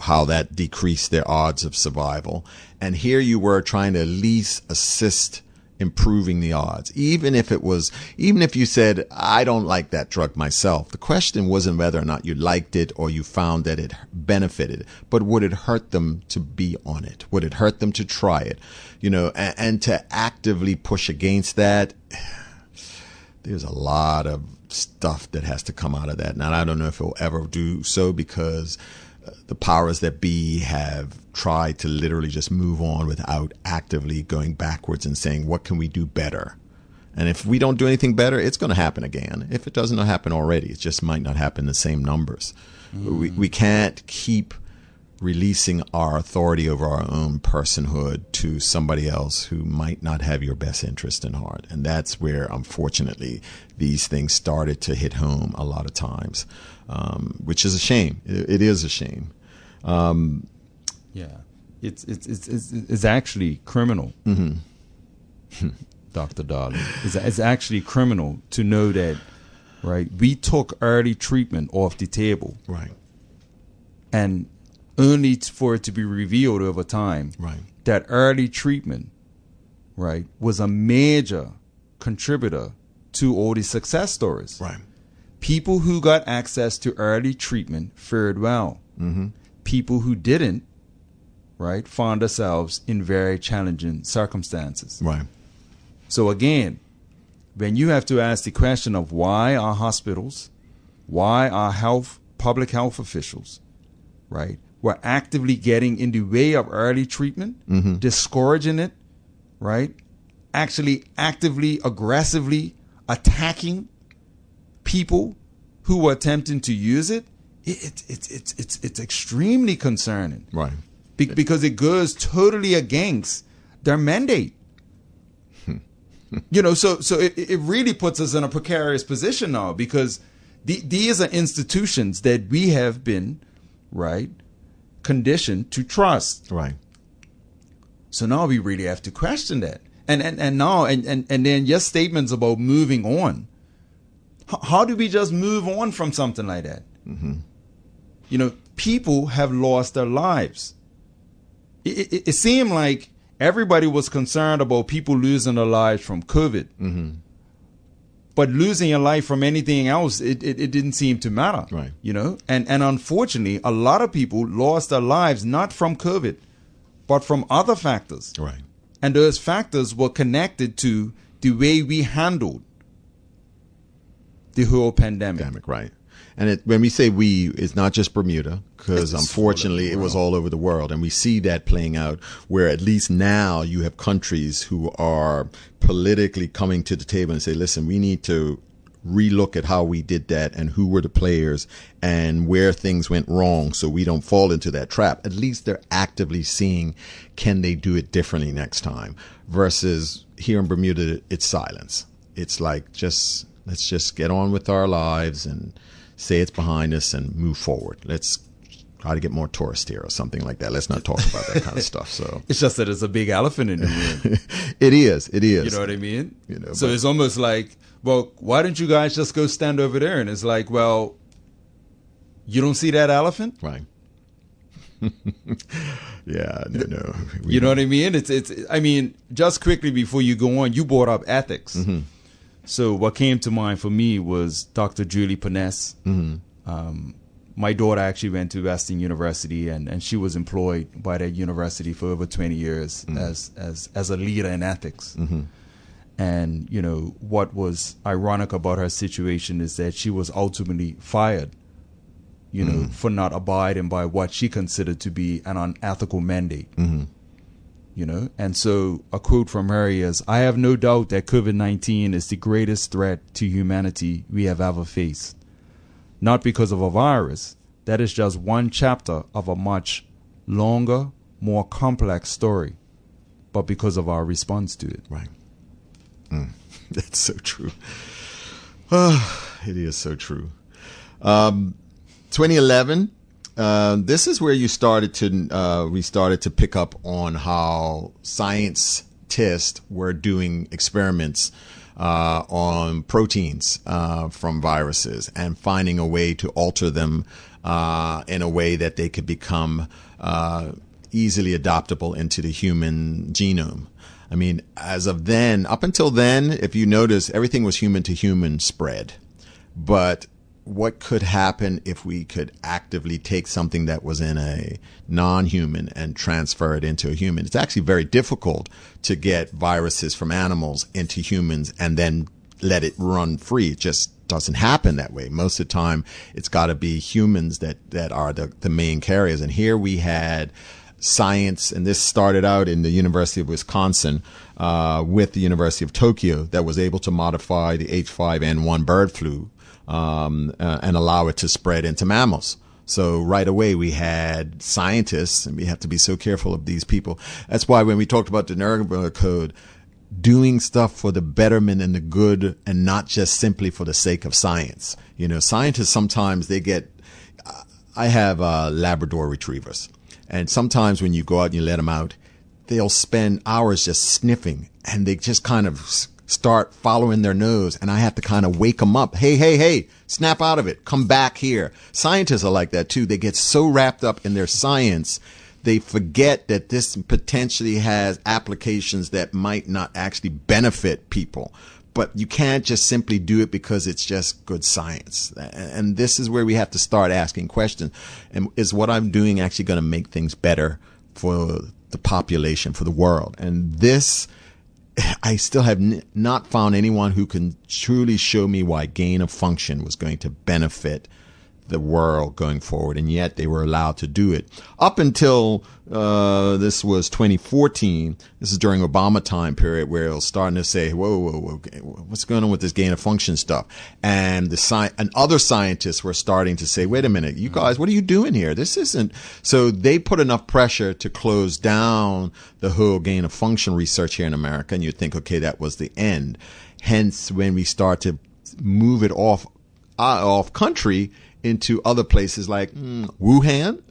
how that decreased their odds of survival. And here you were trying to at least assist improving the odds. Even if you said, I don't like that drug myself, the question wasn't whether or not you liked it or you found that it benefited, but would it hurt them to be on it? Would it hurt them to try it? You know, and to actively push against that, there's a lot of stuff that has to come out of that. Now, I don't know if it'll ever do so, because the powers that be have tried to literally just move on without actively going backwards and saying, what can we do better? And if we don't do anything better, it's going to happen again. If it doesn't happen already, it just might not happen in the same numbers. We can't keep releasing our authority over our own personhood to somebody else who might not have your best interest in heart. And that's where, unfortunately, these things started to hit home a lot of times, which is a shame. It is a shame. Yeah, it's actually criminal, Dr. Dowling. It's actually criminal to know that, right? We took early treatment off the table, right, and only for it to be revealed over time, right, that early treatment, right, was a major contributor to all the success stories. right. People who got access to early treatment fared well. People who didn't, right, found themselves in very challenging circumstances. Right. So again, when you have to ask the question of why our hospitals, why our public health officials, right, were actively getting in the way of early treatment, discouraging it, right, actually actively, aggressively attacking people who were attempting to use it, it's extremely concerning. Right. Because it goes totally against their mandate. You know, so it really puts us in a precarious position now, because these are institutions that we have been, right, conditioned to trust. Right. So now we really have to question that. And then your statements about moving on. How do we just move on from something like that? You know, people have lost their lives. It seemed like everybody was concerned about people losing their lives from COVID. But losing your life from anything else, it didn't seem to matter. Right. You know, and unfortunately, a lot of people lost their lives not from COVID, but from other factors. Right. And those factors were connected to the way we handled the whole pandemic. Right. And when we say we, it's not just Bermuda, because It's unfortunately it was all over the world. And we see that playing out where at least now you have countries who are politically coming to the table and say, listen, we need to relook at how we did that and who were the players and where things went wrong so we don't fall into that trap. At least they're actively seeing, can they do it differently next time? Versus here in Bermuda, it's silence. It's like, let's just get on with our lives and say it's behind us and move forward. Let's try to get more tourists here or something like that. Let's not talk about that kind of stuff. So it's just that it's a big elephant in the room. It is. You know what I mean? So it's almost like, well, why don't you guys just go stand over there? And it's like, well, you don't see that elephant? Right. Yeah, no. You know what I mean? I mean, just quickly before you go on, you brought up ethics. Mm-hmm. So what came to mind for me was Dr. Julie Paness. Mm-hmm. My daughter actually went to Western University, and she was employed by that university for over 20 years as a leader in ethics. Mm-hmm. And, you know, what was ironic about her situation is that she was ultimately fired, you know, for not abiding by what she considered to be an unethical mandate. Mm-hmm. You know, and so a quote from her is, "I have no doubt that COVID-19 is the greatest threat to humanity we have ever faced. Not because of a virus, that is just one chapter of a much longer, more complex story, but because of our response to it." Right. That's so true. It is so true. 2011, this is where we started to pick up on how scientists were doing experiments on proteins from viruses and finding a way to alter them in a way that they could become easily adaptable into the human genome. I mean, as of then, up until then, if you notice, everything was human to human spread. But what could happen if we could actively take something that was in a non-human and transfer it into a human? It's actually very difficult to get viruses from animals into humans and then let it run free. It just doesn't happen that way. Most of the time, it's got to be humans that are the main carriers. And here we had science, and this started out in the University of Wisconsin with the University of Tokyo, that was able to modify the H5N1 bird flu and allow it to spread into mammals. So right away we had scientists, and we have to be so careful of these people. That's why when we talked about the Nuremberg Code, doing stuff for the betterment and the good and not just simply for the sake of science. You know, scientists sometimes I have Labrador retrievers. And sometimes when you go out and you let them out, they'll spend hours just sniffing, and they just kind of start following their nose, and I have to kind of wake them up. Hey, snap out of it. Come back here. Scientists are like that too. They get so wrapped up in their science, they forget that this potentially has applications that might not actually benefit people. But you can't just simply do it because it's just good science. And this is where we have to start asking questions. And is what I'm doing actually going to make things better for the population, for the world? And this, I still have not found anyone who can truly show me why gain of function was going to benefit the world going forward, and yet they were allowed to do it up until this was 2014. This is during Obama time period, where it was starting to say, whoa, what's going on with this gain of function stuff? And other scientists were starting to say, wait a minute, you guys, what are you doing here? This isn't. So they put enough pressure to close down the whole gain of function research here in America, and you'd think, okay, that was the end. Hence, when we start to move it off country into other places like Wuhan,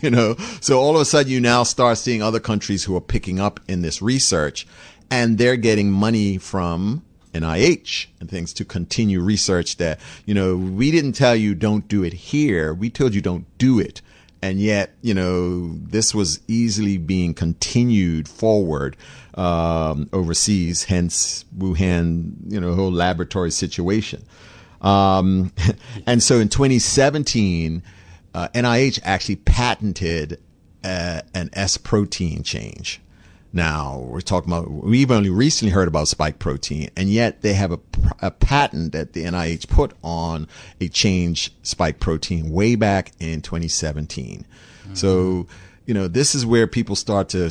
you know. So all of a sudden you now start seeing other countries who are picking up in this research, and they're getting money from NIH and things to continue research that, you know, we didn't tell you don't do it here. We told you don't do it. And yet, you know, this was easily being continued forward overseas, hence Wuhan, you know, whole laboratory situation. And so in 2017, NIH actually patented an S protein change. Now we've only recently heard about spike protein, and yet they have a patent that the NIH put on a change spike protein way back in 2017. Mm-hmm. So this is where people start to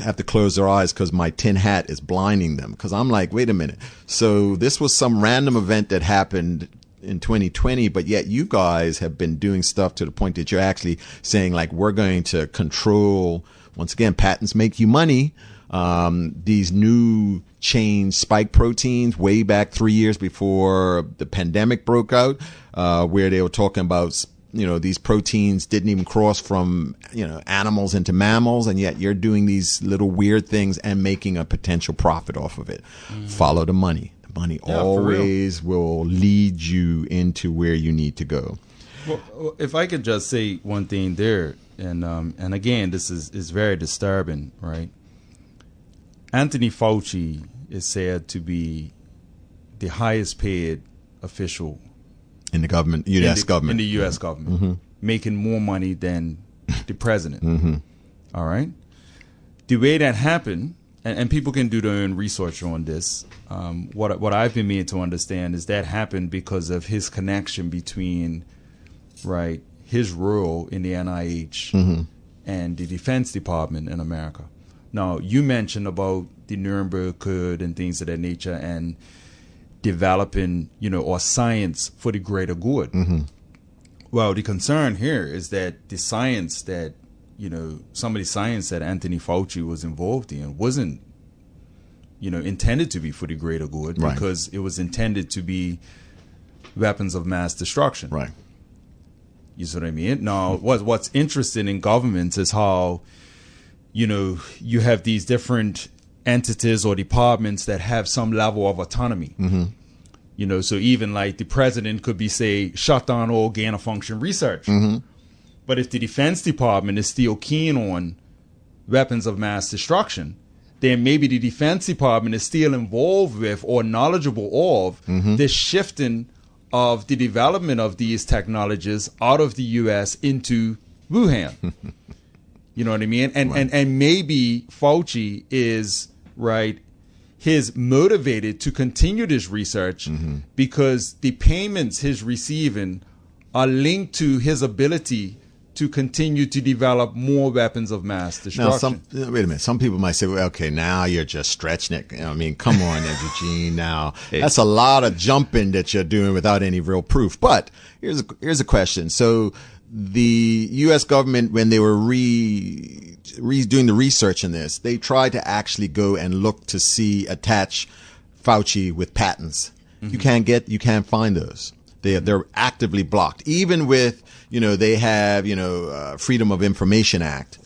have to close their eyes because my tin hat is blinding them. Because I'm like, wait a minute. So this was some random event that happened in 2020, but yet you guys have been doing stuff to the point that you're actually saying, like, we're going to control, once again, patents make you money. These new chain spike proteins way back 3 years before the pandemic broke out, where they were talking about, these proteins didn't even cross from, animals into mammals. And yet you're doing these little weird things and making a potential profit off of it. Follow the money. The money always will lead you into where you need to go. Well, if I could just say one thing there, and again, this is very disturbing, right? Anthony Fauci is said to be the highest paid official in the government, U.S. government. In the U.S. government, making more money than the president. All right? The way that happened, and people can do their own research on this, what I've been made to understand is that happened because of his connection between, right, his role in the NIH and the Defense Department in America. Now, you mentioned about the Nuremberg Code and things of that nature and developing, or science for the greater good. Well, the concern here is that the science that, some of the science that Anthony Fauci was involved in wasn't, intended to be for the greater good, right, because it was intended to be weapons of mass destruction. Right. You see what I mean? Now, what's interesting in governments is how, you have these different entities or departments that have some level of autonomy. So even like the president could be, say, shut down all gain of function research. But if the Defense Department is still keen on weapons of mass destruction, then maybe the Defense Department is still involved with or knowledgeable of the shifting of the development of these technologies out of the U.S. into Wuhan. You know what I mean? And maybe Fauci is, right, he's motivated to continue this research because the payments he's receiving are linked to his ability to continue to develop more weapons of mass destruction. Now, wait a minute. Some people might say, well, okay, now you're just stretching it. Come on, Eugene. Now, that's a lot of jumping that you're doing without any real proof. But here's a question. So the U.S. government, when they were doing the research in this, they tried to actually go and look to attach Fauci with patents. You can't find those. They're actively blocked. Even with, they have, Freedom of Information Act.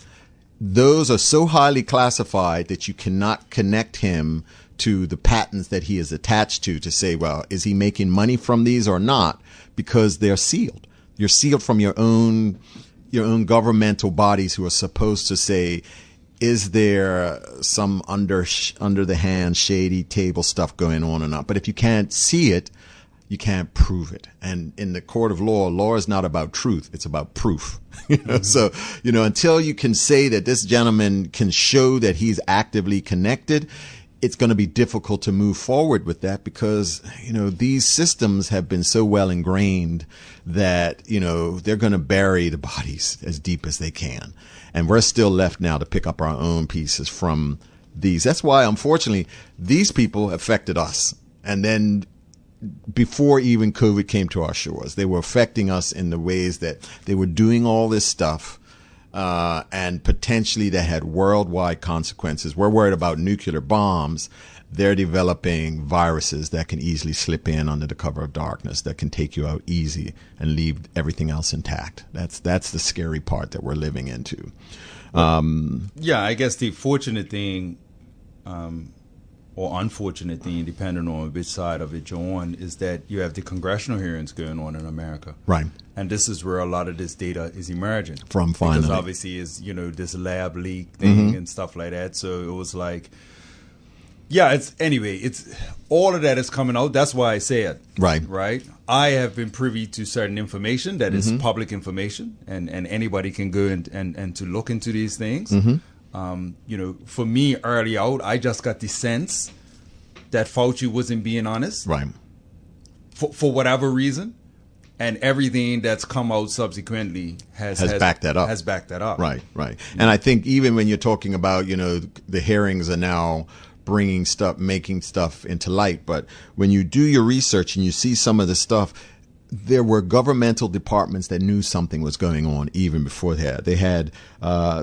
Those are so highly classified that you cannot connect him to the patents that he is attached to say, well, is he making money from these or not? Because they're sealed. You're sealed from your own governmental bodies who are supposed to say, is there some under the hand shady table stuff going on or not? But if you can't see it, you can't prove it. And in the court of law is not about truth. It's about proof. So, until you can say that this gentleman can show that he's actively connected, it's going to be difficult to move forward with that because, these systems have been so well ingrained that, they're going to bury the bodies as deep as they can. And we're still left now to pick up our own pieces from these. That's why, unfortunately, these people affected us. And then before even COVID came to our shores, they were affecting us in the ways that they were doing all this stuff. And potentially that had worldwide consequences. We're worried about nuclear bombs. They're developing viruses that can easily slip in under the cover of darkness, that can take you out easy and leave everything else intact. That's the scary part that we're living into. I guess the fortunate thing, or unfortunate thing, depending on which side of it you're on, is that you have the congressional hearings going on in America. Right. And this is where a lot of this data is emerging. From finally. Because obviously is, this lab leak thing and stuff like that. So it was like, it's all of that is coming out. That's why I say it. Right. Right. I have been privy to certain information that is public information and anybody can go and to look into these things. For me early out, I just got the sense that Fauci wasn't being honest. Right. For whatever reason. And everything that's come out subsequently has backed that up. Has backed that up. Right. And I think even when you're talking about, the hearings are now bringing stuff, making stuff into light. But when you do your research and you see some of the stuff, there were governmental departments that knew something was going on even before that. They had,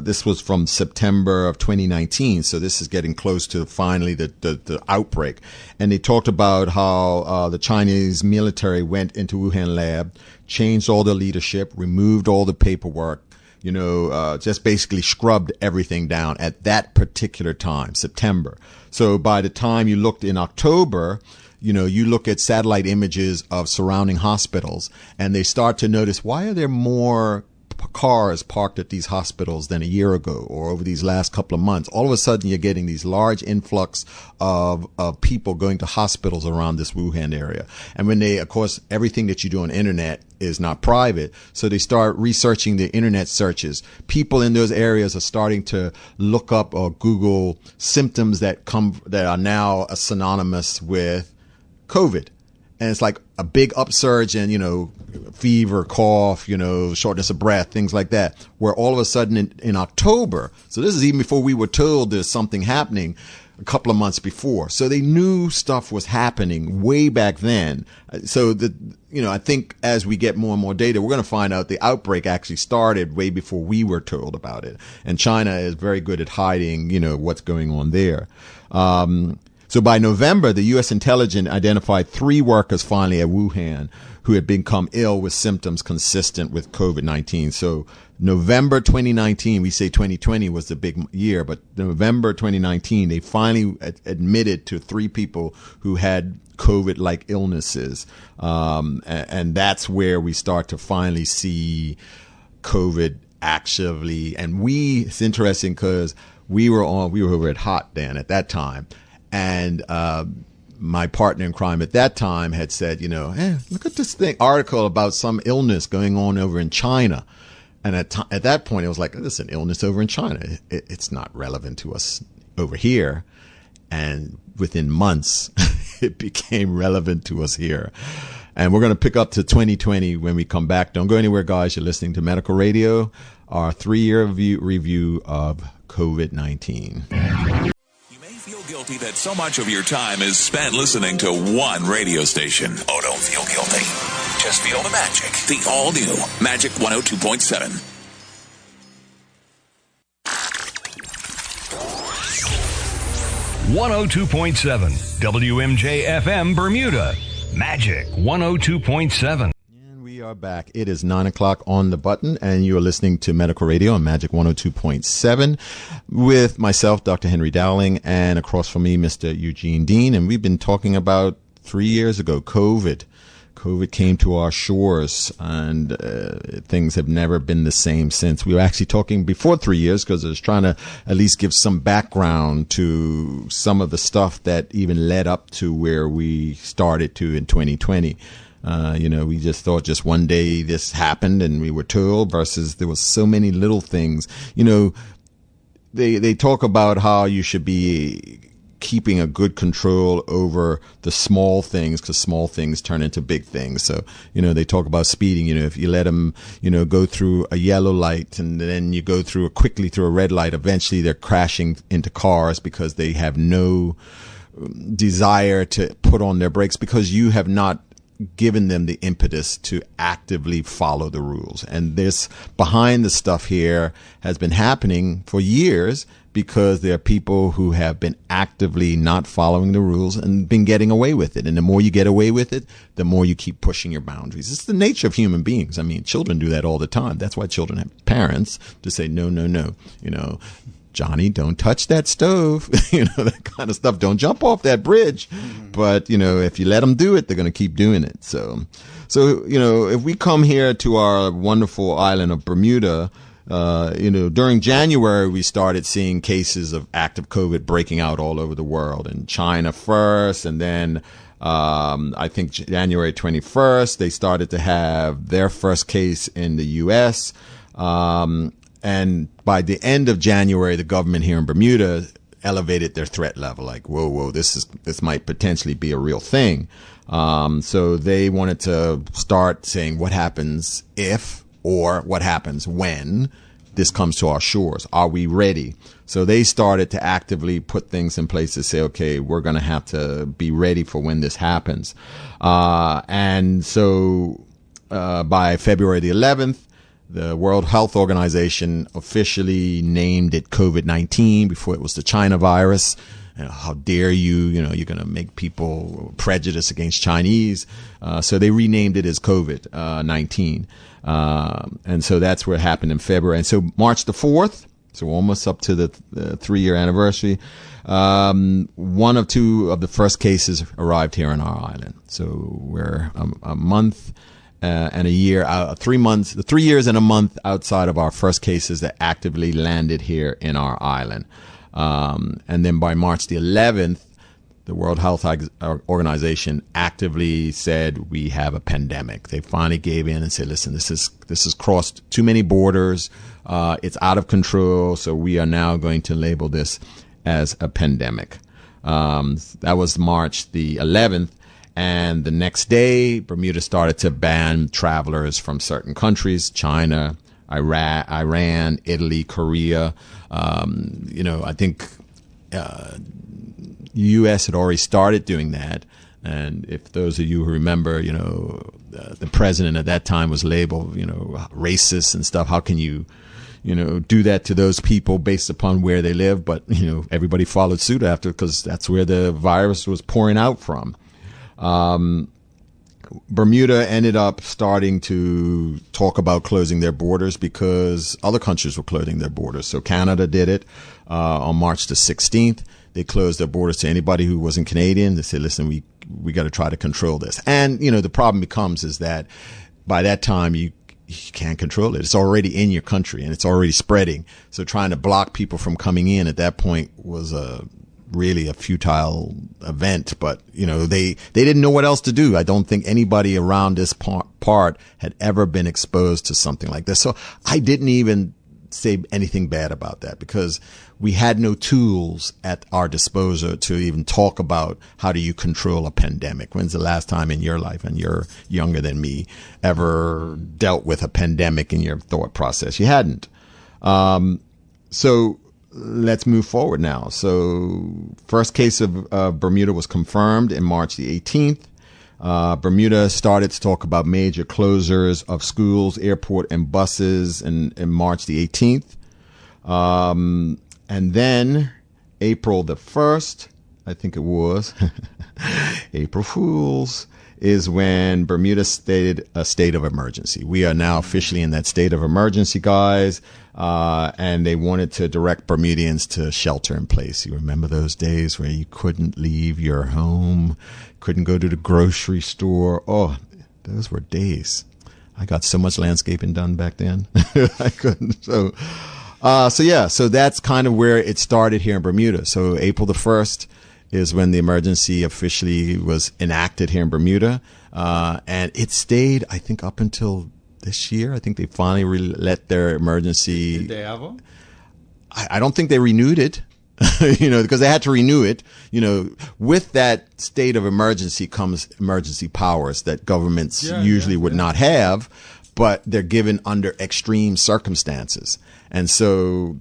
this was from September of 2019, so this is getting close to finally the outbreak. And they talked about how the Chinese military went into Wuhan lab, changed all the leadership, removed all the paperwork, just basically scrubbed everything down at that particular time, September. So by the time you looked in October, you look at satellite images of surrounding hospitals and they start to notice, why are there more cars parked at these hospitals than a year ago or over these last couple of months? All of a sudden, you're getting these large influx of people going to hospitals around this Wuhan area. And when of course, everything that you do on the internet is not private. So they start researching the internet searches. People in those areas are starting to look up or Google symptoms that are now synonymous with COVID. And it's like a big upsurge in, fever, cough, shortness of breath, things like that, where all of a sudden in October, so this is even before we were told there's something happening a couple of months before. So they knew stuff was happening way back then. So I think as we get more and more data, we're going to find out the outbreak actually started way before we were told about it. And China is very good at hiding, what's going on there. So by November, the U.S. intelligence identified 3 workers finally at Wuhan who had become ill with symptoms consistent with COVID-19. So November 2019, we say 2020 was the big year, but November 2019, they finally admitted to 3 people who had COVID-like illnesses. And that's where we start to finally see COVID actually. And it's interesting because we were over at Hot Dan at that time. And my partner in crime at that time had said, hey, look at this article about some illness going on over in China. And at that point, it was like, this is an illness over in China. It's not relevant to us over here. And within months, it became relevant to us here. And we're going to pick up to 2020 when we come back. Don't go anywhere, guys. You're listening to Medical Radio, our 3-year review of COVID-19. Guilty that so much of your time is spent listening to one radio station. Oh, don't feel guilty. Just feel the magic. The all-new Magic 102.7. .7 WMJ-FM Bermuda. Magic 102.7. We are back. It is 9:00 on the button, and you are listening to Medical Radio on Magic 102.7 with myself, Dr. Henry Dowling, and across from me, Mr. Eugene Dean. And we've been talking about 3 years ago, COVID. COVID came to our shores, and things have never been the same since. We were actually talking before 3 years because I was trying to at least give some background to some of the stuff that even led up to where we started to in 2020. We just thought just one day this happened and we were told versus there was so many little things. They talk about how you should be keeping a good control over the small things because small things turn into big things. So, they talk about speeding. If you let them, go through a yellow light and then you go quickly through a red light, eventually they're crashing into cars because they have no desire to put on their brakes because you have not given them the impetus to actively follow the rules. And this behind the stuff here has been happening for years because there are people who have been actively not following the rules and been getting away with it. And the more you get away with it, the more you keep pushing your boundaries. It's the nature of human beings. I mean, children do that all the time. That's why children have parents to say, no, no, no. Johnny, don't touch that stove, that kind of stuff. Don't jump off that bridge. But, if you let them do it, they're going to keep doing it. So, if we come here to our wonderful island of Bermuda, during January, we started seeing cases of active COVID breaking out all over the world. In China first, and then I think January 21st, they started to have their first case in the U.S., and by the end of January, the government here in Bermuda elevated their threat level. Like, whoa, this might potentially be a real thing. So they wanted to start saying what happens if, or what happens when this comes to our shores. Are we ready? So they started to actively put things in place to say, okay, we're going to have to be ready for when this happens. And so by February the 11th, the World Health Organization officially named it COVID-19. Before it was the China virus. How dare you? You're going to make people prejudice against Chinese. So they renamed it as COVID-19. And so that's what happened in February. And so March the 4th, so almost up to the 3-year anniversary, one of two of the first cases arrived here on our island. So we're a month and a year, 3 months, 3 years and a month outside of our first cases that actively landed here in our island. And then by March the 11th, the World Health Organization actively said we have a pandemic. They finally gave in and said, listen, this has crossed too many borders. It's out of control. So we are now going to label this as a pandemic. That was March the 11th. And the next day, Bermuda started to ban travelers from certain countries, China, Iran, Italy, Korea. I think U.S. had already started doing that. And if those of you who remember, the president at that time was labeled, racist and stuff. How can you, do that to those people based upon where they live? But, everybody followed suit after, because that's where the virus was pouring out from. Bermuda ended up starting to talk about closing their borders because other countries were closing their borders. So Canada did it on March the 16th. They closed their borders to anybody who wasn't Canadian. They said, listen, we got to try to control this. And, the problem becomes is that by that time you can't control it. It's already in your country and it's already spreading. So trying to block people from coming in at that point was really a futile event, but they didn't know what else to do. I don't think anybody around this part had ever been exposed to something like this. So I didn't even say anything bad about that because we had no tools at our disposal to even talk about how do you control a pandemic. When's the last time in your life, and you're younger than me, ever dealt with a pandemic in your thought process? You hadn't. So let's move forward now. So first case of Bermuda was confirmed in March the 18th. Bermuda started to talk about major closures of schools, airport, and buses in March the 18th. And then April the 1st, I think it was, April Fools, is when Bermuda stated a state of emergency. We are now officially in that state of emergency, guys. And they wanted to direct Bermudians to shelter in place. You remember those days where you couldn't leave your home, couldn't go to the grocery store. Oh, those were days. I got so much landscaping done back then. I couldn't. So that's kind of where it started here in Bermuda. So April the 1st is when the emergency officially was enacted here in Bermuda. And it stayed, I think, up until this year. I think they finally let their emergency. Did they ever? I don't think they renewed it, because they had to renew it. With that state of emergency comes emergency powers that governments usually would not have, but they're given under extreme circumstances. And so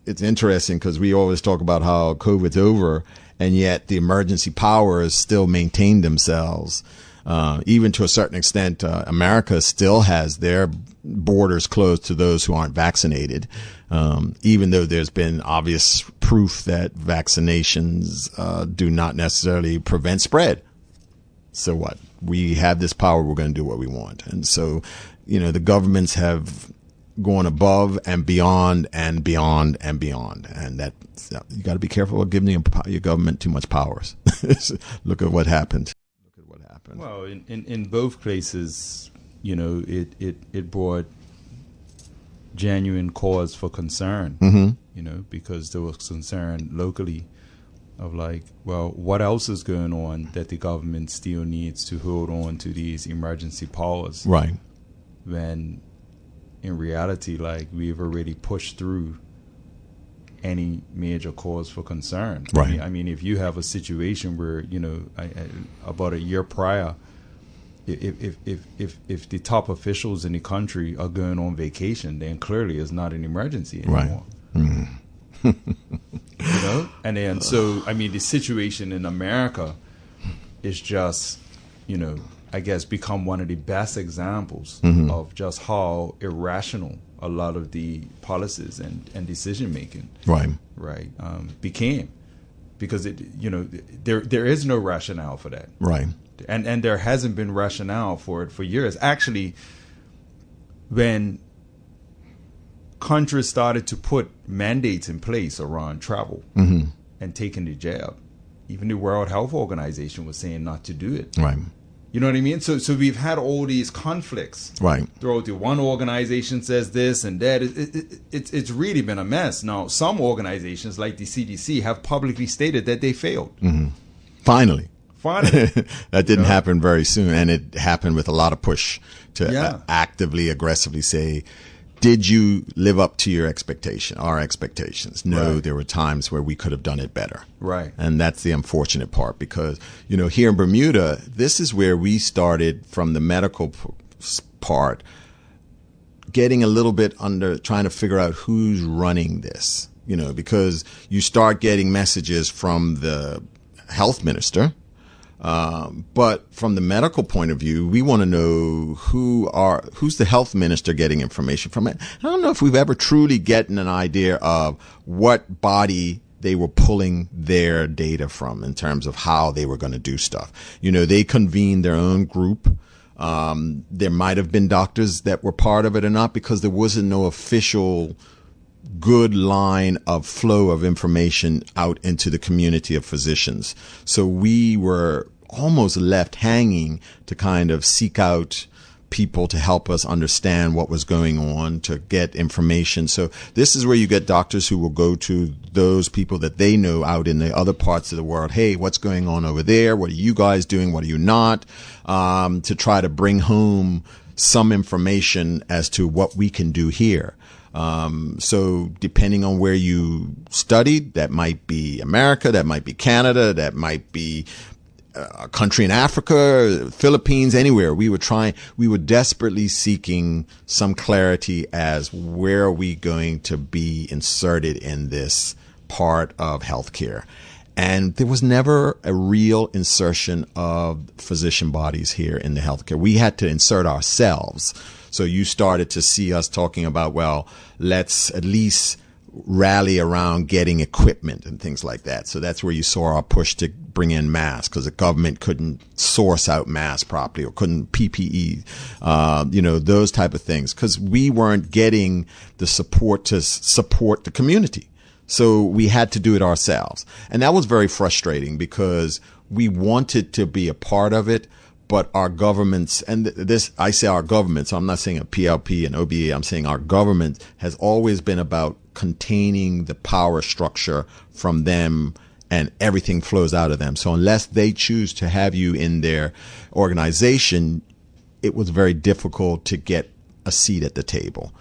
it's interesting because we always talk about how COVID's over, and yet the emergency powers still maintain themselves. Even to a certain extent, America still has their borders closed to those who aren't vaccinated, even though there's been obvious proof that vaccinations do not necessarily prevent spread. So what? We have this power. We're going to do what we want. And so, the governments have gone above and beyond and beyond and beyond. And that you got to be careful of giving your government too much powers. Look at what happened. Well, in both cases, it brought genuine cause for concern, because there was concern locally of like, well, what else is going on that the government still needs to hold on to these emergency powers? Right. When in reality, like, we've already pushed through any major cause for concern. Right. I mean, if you have a situation where, about a year prior, if the top officials in the country are going on vacation, then clearly it's not an emergency anymore. Right. Mm. And then so I mean, the situation in America is just, I guess, become one of the best examples of just how irrational a lot of the policies and decision making became, because there is no rationale for that, and there hasn't been rationale for it for years. Actually, when countries started to put mandates in place around travel and taking the jab, even the World Health Organization was saying not to do it. Right. You know what I mean? So we've had all these conflicts. Right. Throughout the one organization says this and that. It's really been a mess. Now, some organizations like the CDC have publicly stated that they failed. Mm-hmm. Finally. That didn't happen very soon. And it happened with a lot of push to actively, aggressively say, did you live up to our expectations? No, Right. There were times where we could have done it better. Right. And that's the unfortunate part, because, here in Bermuda, this is where we started from the medical part, getting a little bit under, trying to figure out who's running this, because you start getting messages from the health minister. But from the medical point of view, we want to know who's the health minister getting information from it. I don't know if we've ever truly gotten an idea of what body they were pulling their data from in terms of how they were going to do stuff. They convened their own group. There might have been doctors that were part of it or not, because there wasn't no official good line of flow of information out into the community of physicians. So we were almost left hanging to kind of seek out people to help us understand what was going on, to get information. So this is where you get doctors who will go to those people that they know out in the other parts of the world. Hey, what's going on over there? What are you guys doing? What are you not? To try to bring home some information as to what we can do here. So depending on where you studied, that might be America, that might be Canada, that might be a country in Africa, Philippines, anywhere. We were desperately seeking some clarity as where are we going to be inserted in this part of healthcare. And there was never a real insertion of physician bodies here in the healthcare. We had to insert ourselves. So you started to see us talking about, well, let's at least rally around getting equipment and things like that. So that's where you saw our push to bring in masks, because the government couldn't source out masks properly, or couldn't PPE, those type of things, because we weren't getting the support to support the community. So we had to do it ourselves. And that was very frustrating, because we wanted to be a part of it. But our governments, and this, I say our government, so I'm not saying a PLP and OBA, I'm saying our government has always been about containing the power structure from them, and everything flows out of them. So unless they choose to have you in their organization, it was very difficult to get a seat at the table.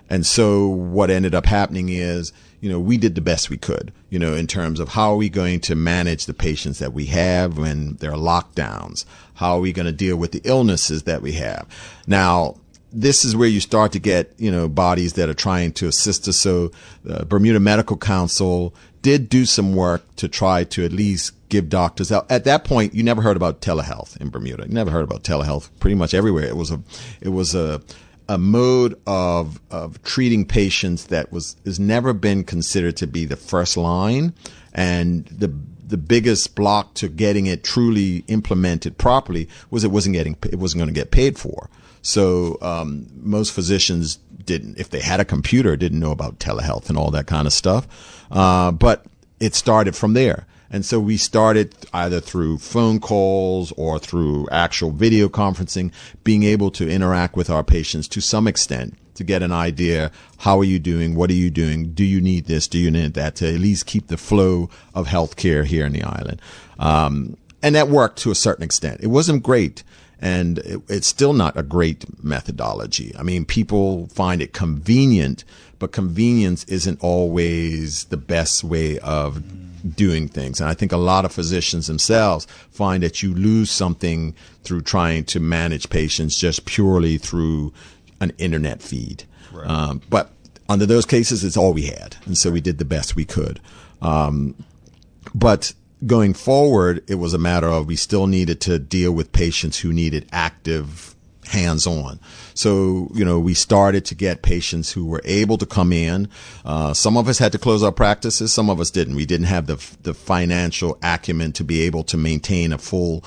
And so what ended up happening is, we did the best we could, in terms of how are we going to manage the patients that we have when there are lockdowns? How are we going to deal with the illnesses that we have? Now, this is where you start to get, bodies that are trying to assist us. So the Bermuda Medical Council did do some work to try to at least give doctors out. At that point, you never heard about telehealth in Bermuda. You never heard about telehealth pretty much everywhere. It was a mode of treating patients that has never been considered to be the first line, and the biggest block to getting it truly implemented properly was it wasn't going to get paid for. So most physicians didn't, if they had a computer, didn't know about telehealth and all that kind of stuff. But it started from there. And so we started either through phone calls or through actual video conferencing, being able to interact with our patients to some extent, to get an idea, how are you doing? What are you doing? Do you need this? Do you need that? To at least keep the flow of healthcare here in the island. And that worked to a certain extent. It wasn't great. And it's still not a great methodology. I mean, people find it convenient, but convenience isn't always the best way of doing things. And I think a lot of physicians themselves find that you lose something through trying to manage patients just purely through an internet feed. Right. But under those cases, it's all we had. And so we did the best we could. But going forward, it was a matter of we still needed to deal with patients who needed active hands-on. So, we started to get patients who were able to come in. Some of us had to close our practices. Some of us didn't. We didn't have the financial acumen to be able to maintain a full,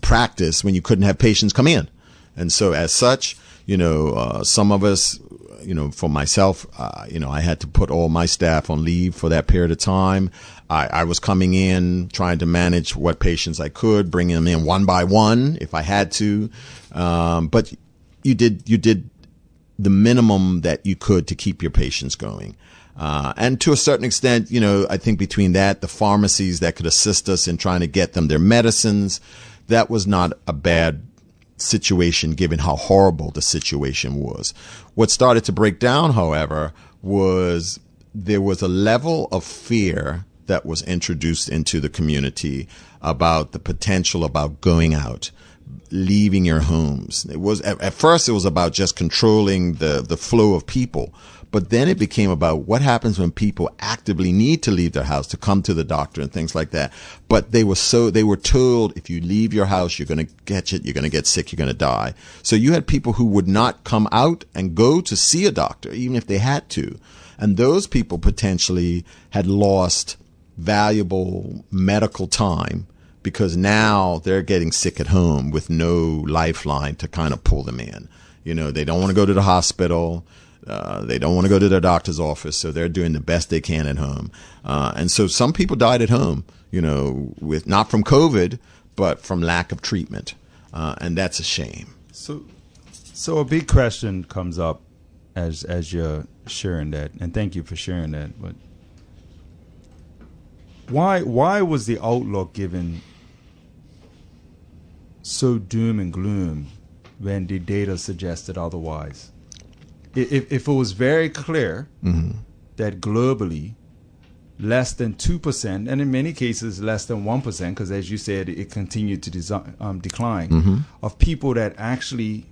practice when you couldn't have patients come in. And so as such, some of us, for myself, I had to put all my staff on leave for that period of time. I was coming in, trying to manage what patients I could, bringing them in one by one if I had to. But you did the minimum that you could to keep your patients going. And to a certain extent, I think between that, the pharmacies that could assist us in trying to get them their medicines, that was not a bad situation given how horrible the situation was. What started to break down, however, was there was a level of fear that was introduced into the community about the potential about going out, leaving your homes. It was at first it was about just controlling the flow of people. But then it became about what happens when people actively need to leave their house to come to the doctor and things like that. But they were told if you leave your house, you're going to catch it, you're going to get sick, you're going to die. So you had people who would not come out and go to see a doctor, even if they had to. And those people potentially had lost valuable medical time because now they're getting sick at home with no lifeline to kind of pull them in. They don't want to go to the hospital. They don't want to go to their doctor's office, so they're doing the best they can at home. And so some people died at home, with not from COVID, but from lack of treatment. And that's a shame. So a big question comes up as you're sharing that, and thank you for sharing that. But why was the outlook given so doom and gloom when the data suggested otherwise? If it was very clear that globally less than 2%, and in many cases less than 1%, because as you said, it continued to decline, of people that actually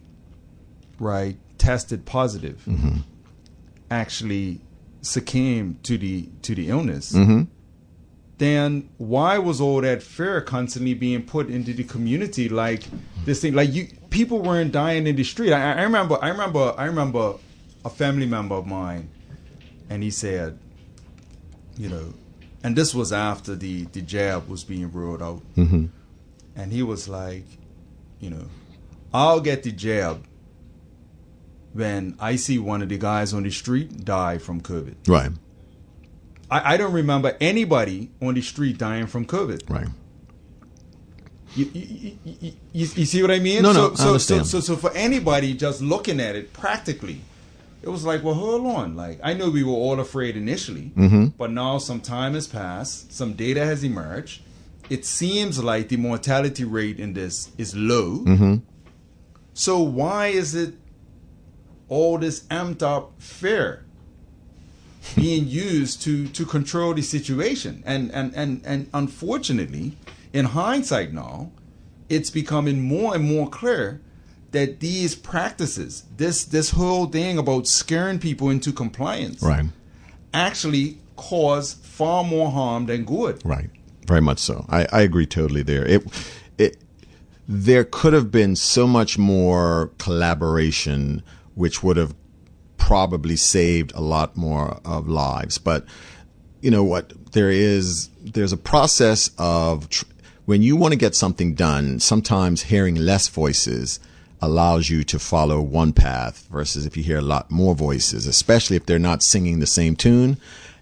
tested positive actually succumbed to the illness, then why was all that fear constantly being put into the community? Like this thing, people weren't dying in the street. I remember a family member of mine, and he said, and this was after the jab was being rolled out, and he was like, I'll get the jab when I see one of the guys on the street die from COVID. Right. I don't remember anybody on the street dying from COVID. Right. You see what I mean? No, I understand. So for anybody just looking at it practically, it was like, well, hold on. Like, I know we were all afraid initially, but now some time has passed, some data has emerged. It seems like the mortality rate in this is low. So why is it all this amped up fear being used to control the situation? And unfortunately, in hindsight now, it's becoming more and more clear that these practices, this whole thing about scaring people into compliance, actually cause far more harm than good. Right. Very much so. I agree totally there. There could have been so much more collaboration, which would have probably saved a lot more of lives. But you know what? There's a process of when you want to get something done, sometimes hearing less voices allows you to follow one path versus if you hear a lot more voices, especially if they're not singing the same tune,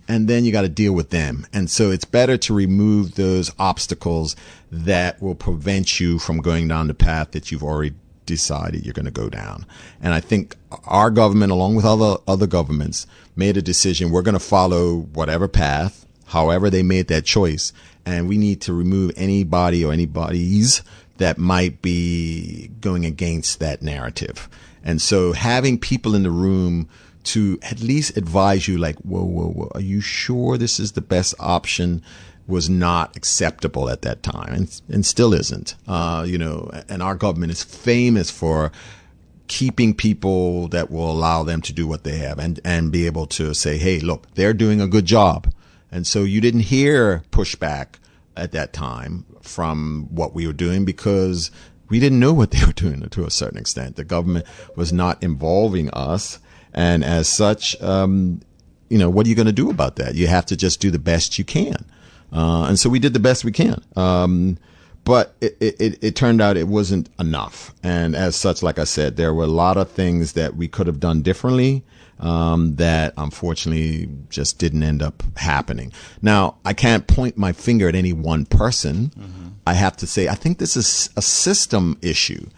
and then you got to deal with them. And so it's better to remove those obstacles that will prevent you from going down the path that you've already decided you're going to go down. And I think our government, along with other governments, made a decision. We're going to follow whatever path, however they made that choice. And we need to remove anybody or anybody's that might be going against that narrative. And so having people in the room to at least advise you, like, whoa, are you sure this is the best option, was not acceptable at that time, and still isn't. And our government is famous for keeping people that will allow them to do what they have and be able to say, hey, look, they're doing a good job. And so you didn't hear pushback at that time from what we were doing because we didn't know what they were doing to a certain extent. The government was not involving us. And as such, what are you going to do about that? You have to just do the best you can. And so we did the best we can. But it turned out it wasn't enough. And as such, like I said, there were a lot of things that we could have done differently that unfortunately just didn't end up happening. Now, I can't point my finger at any one person. Mm-hmm. I have to say, I think this is a system issue.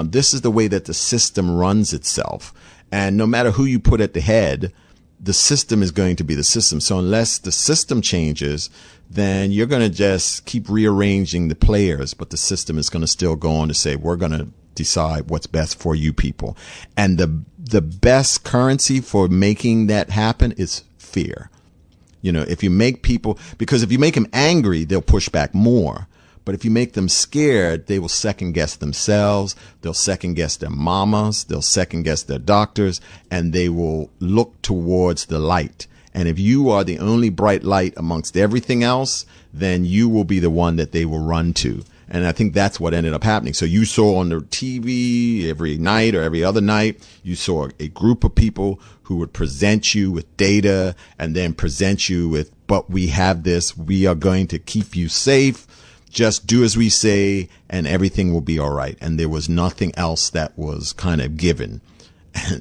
This is the way that the system runs itself. And no matter who you put at the head, the system is going to be the system. So unless the system changes, then you're going to just keep rearranging the players, but the system is going to still go on to say, we're going to decide what's best for you people. And the best currency for making that happen is fear. If you make people, because if you make them angry, they'll push back more. But if you make them scared, they will second guess themselves. They'll second guess their mamas. They'll second guess their doctors, and they will look towards the light. And if you are the only bright light amongst everything else, then you will be the one that they will run to. And I think that's what ended up happening. So you saw on the TV every night or every other night, you saw a group of people who would present you with data and then present you with, but we have this, we are going to keep you safe. Just do as we say and everything will be all right. And there was nothing else that was kind of given.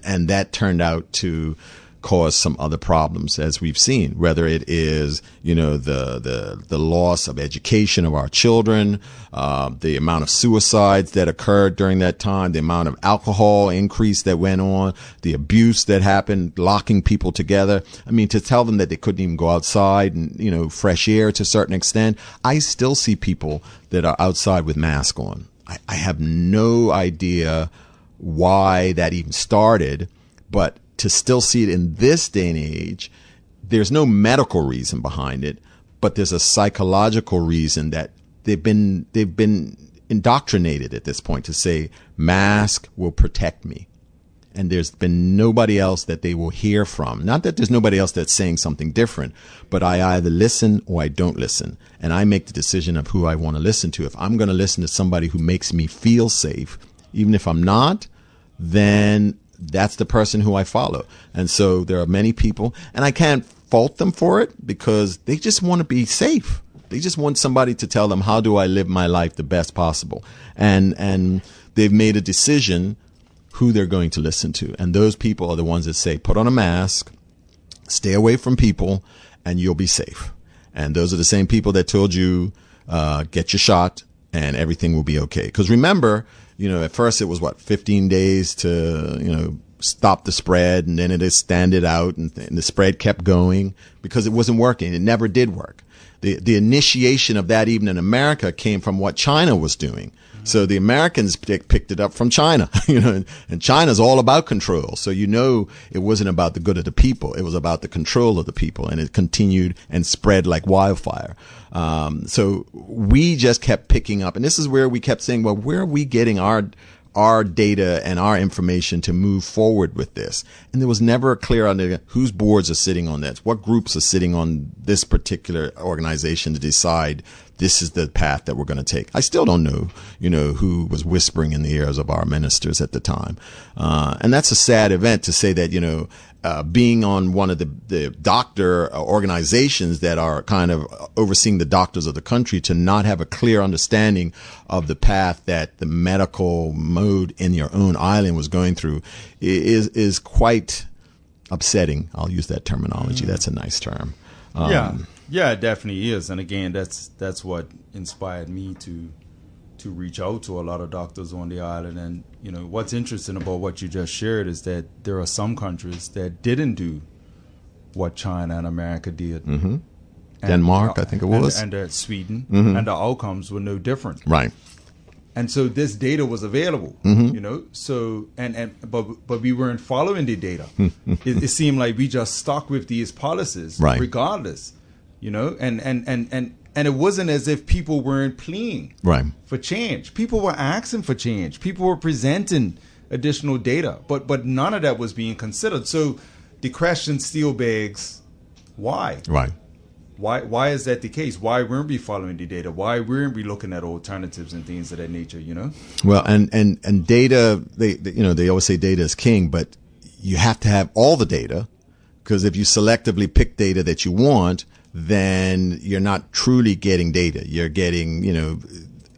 And that turned out to cause some other problems, as we've seen, whether it is, the loss of education of our children, the amount of suicides that occurred during that time, the amount of alcohol increase that went on, the abuse that happened, locking people together. I mean, to tell them that they couldn't even go outside and, fresh air to a certain extent. I still see people that are outside with masks on. I have no idea why that even started, but to still see it in this day and age, there's no medical reason behind it, but there's a psychological reason that they've been indoctrinated at this point to say mask will protect me. And there's been nobody else that they will hear from. Not that there's nobody else that's saying something different, but I either listen or I don't listen. And I make the decision of who I want to listen to. If I'm going to listen to somebody who makes me feel safe, even if I'm not, then that's the person who I follow. And so there are many people, and I can't fault them for it because they just want to be safe. They just want somebody to tell them, how do I live my life the best possible? And they've made a decision who they're going to listen to. And those people are the ones that say, put on a mask, stay away from people, and you'll be safe. And those are the same people that told you, get your shot and everything will be okay. Because remember, at first it was 15 days to, stop the spread, and then it extended out, and the spread kept going because it wasn't working. It never did work. The initiation of that, even in America, came from what China was doing. Mm-hmm. So the Americans picked it up from China, and China's all about control. So, it wasn't about the good of the people. It was about the control of the people, and it continued and spread like wildfire. So we just kept picking up, and this is where we kept saying, well, where are we getting our data and our information to move forward with this? And there was never a clear idea whose boards are sitting on this, what groups are sitting on this particular organization to decide this is the path that we're going to take. I still don't know, who was whispering in the ears of our ministers at the time. And that's a sad event to say that, being on one of the doctor organizations that are kind of overseeing the doctors of the country, to not have a clear understanding of the path that the medical mode in your own island was going through is quite upsetting. I'll use that terminology. That's a nice term. Yeah, it definitely is. And again, that's what inspired me to reach out to a lot of doctors on the island. And what's interesting about what you just shared is that there are some countries that didn't do what China and America did. Mm-hmm. Denmark, I think it was, and Sweden, mm-hmm. and the outcomes were no different. Right. And so this data was available, you know. So but we weren't following the data. It seemed like we just stuck with these policies, Right. regardless, you know. And it wasn't as if people weren't pleading Right. for change. People were asking for change. People were presenting additional data, but none of that was being considered. So the question still begs, why? Right. Why is that the case? Why weren't we following the data? Why weren't we looking at alternatives and things of that nature, you know? Well, and data, they always say data is king, but you have to have all the data, because if you selectively pick data that you want, then you're not truly getting data. You're getting,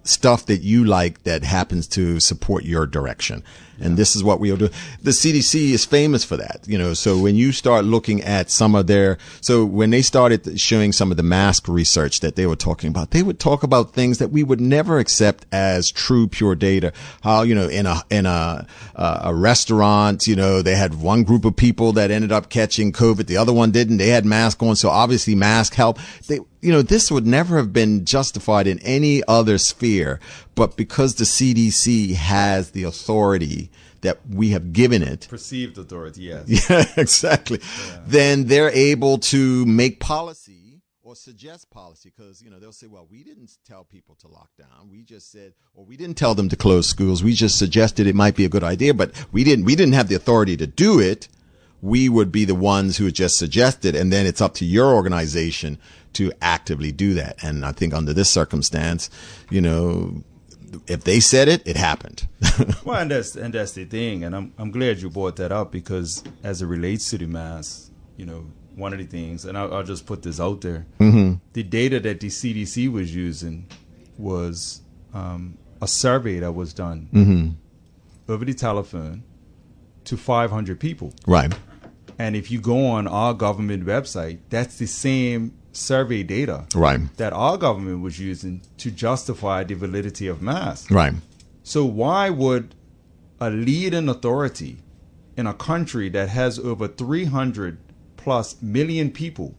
stuff that you like that happens to support your direction. And this is what we will do. The CDC is famous for that, so when you start looking at so when they started showing some of the mask research that they were talking about, they would talk about things that we would never accept as true, pure data. How, in a restaurant, they had one group of people that ended up catching COVID. The other one didn't. They had masks on. So obviously masks help. This would never have been justified in any other sphere, but because the CDC has the authority that we have given it. Perceived authority, yes. Yeah, exactly. Yeah. Then they're able to make policy or suggest policy, because, they'll say, well, we didn't tell people to lock down. We just said, or we didn't tell them to close schools. We just suggested it might be a good idea, but we didn't have the authority to do it. We would be the ones who just suggested, and then it's up to your organization to actively do that. And I think under this circumstance, if they said it, it happened. Well, and that's the thing, and I'm glad you brought that up, because as it relates to the mask, one of the things, and I'll just put this out there, the data that the CDC was using was a survey that was done over the telephone to 500 people. Right. And if you go on our government website, that's the same survey data that our government was using to justify the validity of masks. Right. So why would a leading authority in a country that has over 300 plus million people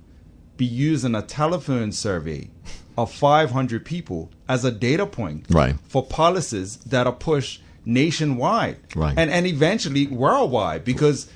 be using a telephone survey of 500 people as a data point for policies that are pushed nationwide and eventually worldwide? Because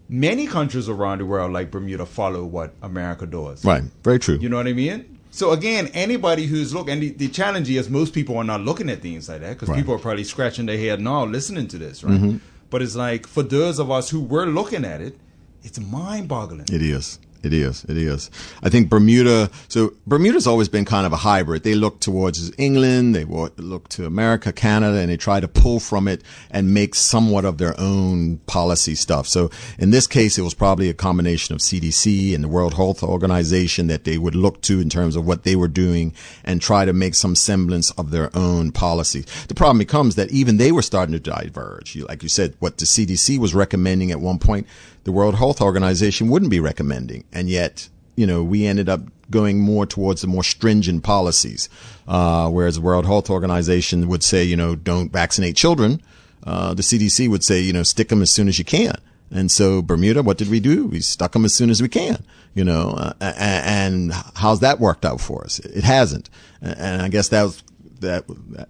many countries around the world, like Bermuda, follow what America does. Right. Very true. You know what I mean? So again, anybody who's looking, and the challenge is most people are not looking at things like that, because people are probably scratching their head now listening to this, right? But it's like, for those of us who were looking at it, it's mind-boggling. It is. It is. I think Bermuda's always been kind of a hybrid. They look towards England, they look to America, Canada, and they try to pull from it and make somewhat of their own policy stuff. So in this case, it was probably a combination of CDC and the World Health Organization that they would look to in terms of what they were doing and try to make some semblance of their own policy. The problem becomes that even they were starting to diverge. Like you said, what the CDC was recommending at one point, the World Health Organization wouldn't be recommending. And yet, we ended up going more towards the more stringent policies, whereas the World Health Organization would say, don't vaccinate children. The CDC would say, stick them as soon as you can. And so Bermuda, what did we do? We stuck them as soon as we can, and how's that worked out for us? It hasn't. And I guess that'll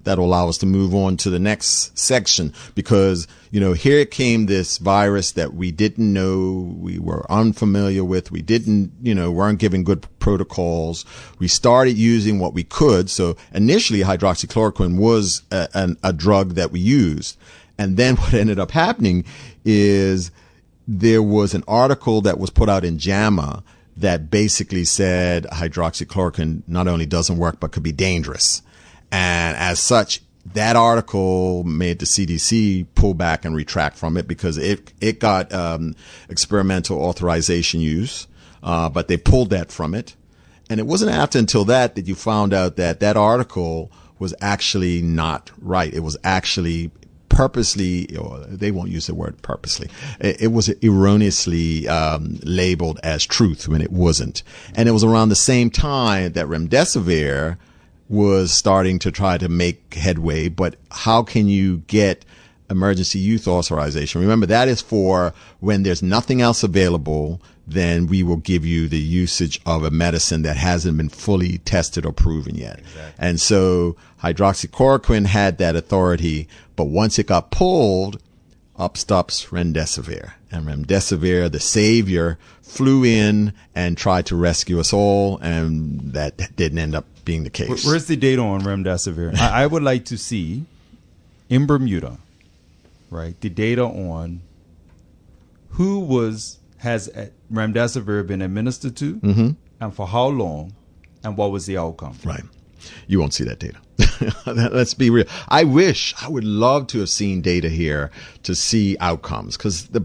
allow us to move on to the next section, because here came this virus that we didn't know, we were unfamiliar with, we didn't weren't given good protocols. We started using what we could. So initially hydroxychloroquine was a drug that we used, and then what ended up happening is there was an article that was put out in JAMA that basically said hydroxychloroquine not only doesn't work but could be dangerous. And as such, that article made the CDC pull back and retract from it, because it got experimental authorization use, but they pulled that from it. And it wasn't until that you found out that article was actually not right. It was actually purposely, or they won't use the word purposely, it was erroneously labeled as truth when it wasn't. And it was around the same time that remdesivir was starting to try to make headway. But how can you get emergency youth authorization. Remember, that is for when there's nothing else available, then we will give you the usage of a medicine that hasn't been fully tested or proven yet. Exactly. And so hydroxychloroquine had that authority, but once it got pulled, up stops remdesivir. And remdesivir, the savior, flew in and tried to rescue us all, and that didn't end up being the case. Where's the data on remdesivir? I would like to see in Bermuda, right, the data on who has remdesivir been administered to, and for how long, and what was the outcome. Right. You won't see that data. Let's be real. I would love to have seen data here to see outcomes, because the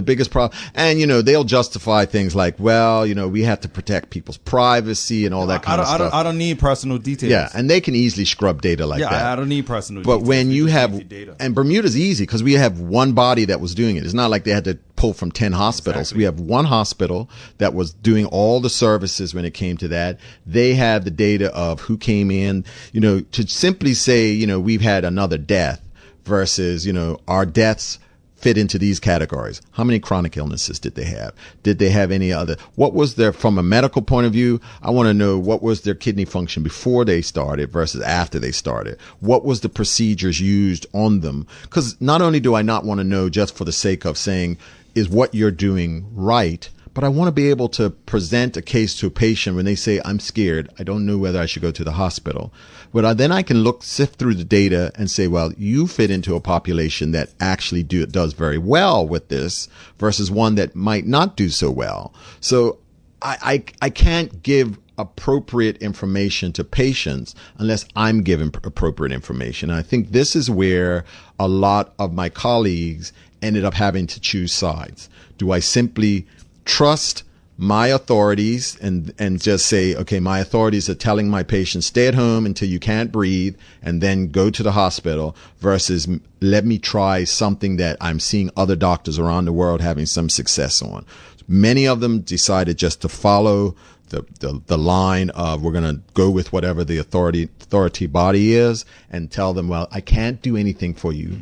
biggest problem, and they'll justify things like, well, we have to protect people's privacy and all that kind of stuff. I don't need personal details. Yeah, and they can easily scrub data like that. Yeah, I don't need personal details. But when you have, and Bermuda's easy because we have one body that was doing it. It's not like they had to pull from 10 hospitals. Exactly. We have one hospital that was doing all the services when it came to that. They have the data of who came in, to simply say, we've had another death versus, our deaths fit into these categories. How many chronic illnesses did they have? Did they have any other? What was their, from a medical point of view, I want to know what was their kidney function before they started versus after they started. What was the procedures used on them? Because not only do I not want to know just for the sake of saying, is what you're doing right? But I want to be able to present a case to a patient when they say, I'm scared, I don't know whether I should go to the hospital. But then I can sift through the data and say, well, you fit into a population that actually does very well with this versus one that might not do so well. So I can't give appropriate information to patients unless I'm given appropriate information. And I think this is where a lot of my colleagues ended up having to choose sides. Do I simply trust my authorities and just say, okay, my authorities are telling my patients, stay at home until you can't breathe and then go to the hospital, versus let me try something that I'm seeing other doctors around the world having some success on. Many of them decided just to follow the line of, we're going to go with whatever the authority body is, and tell them, well, I can't do anything for you.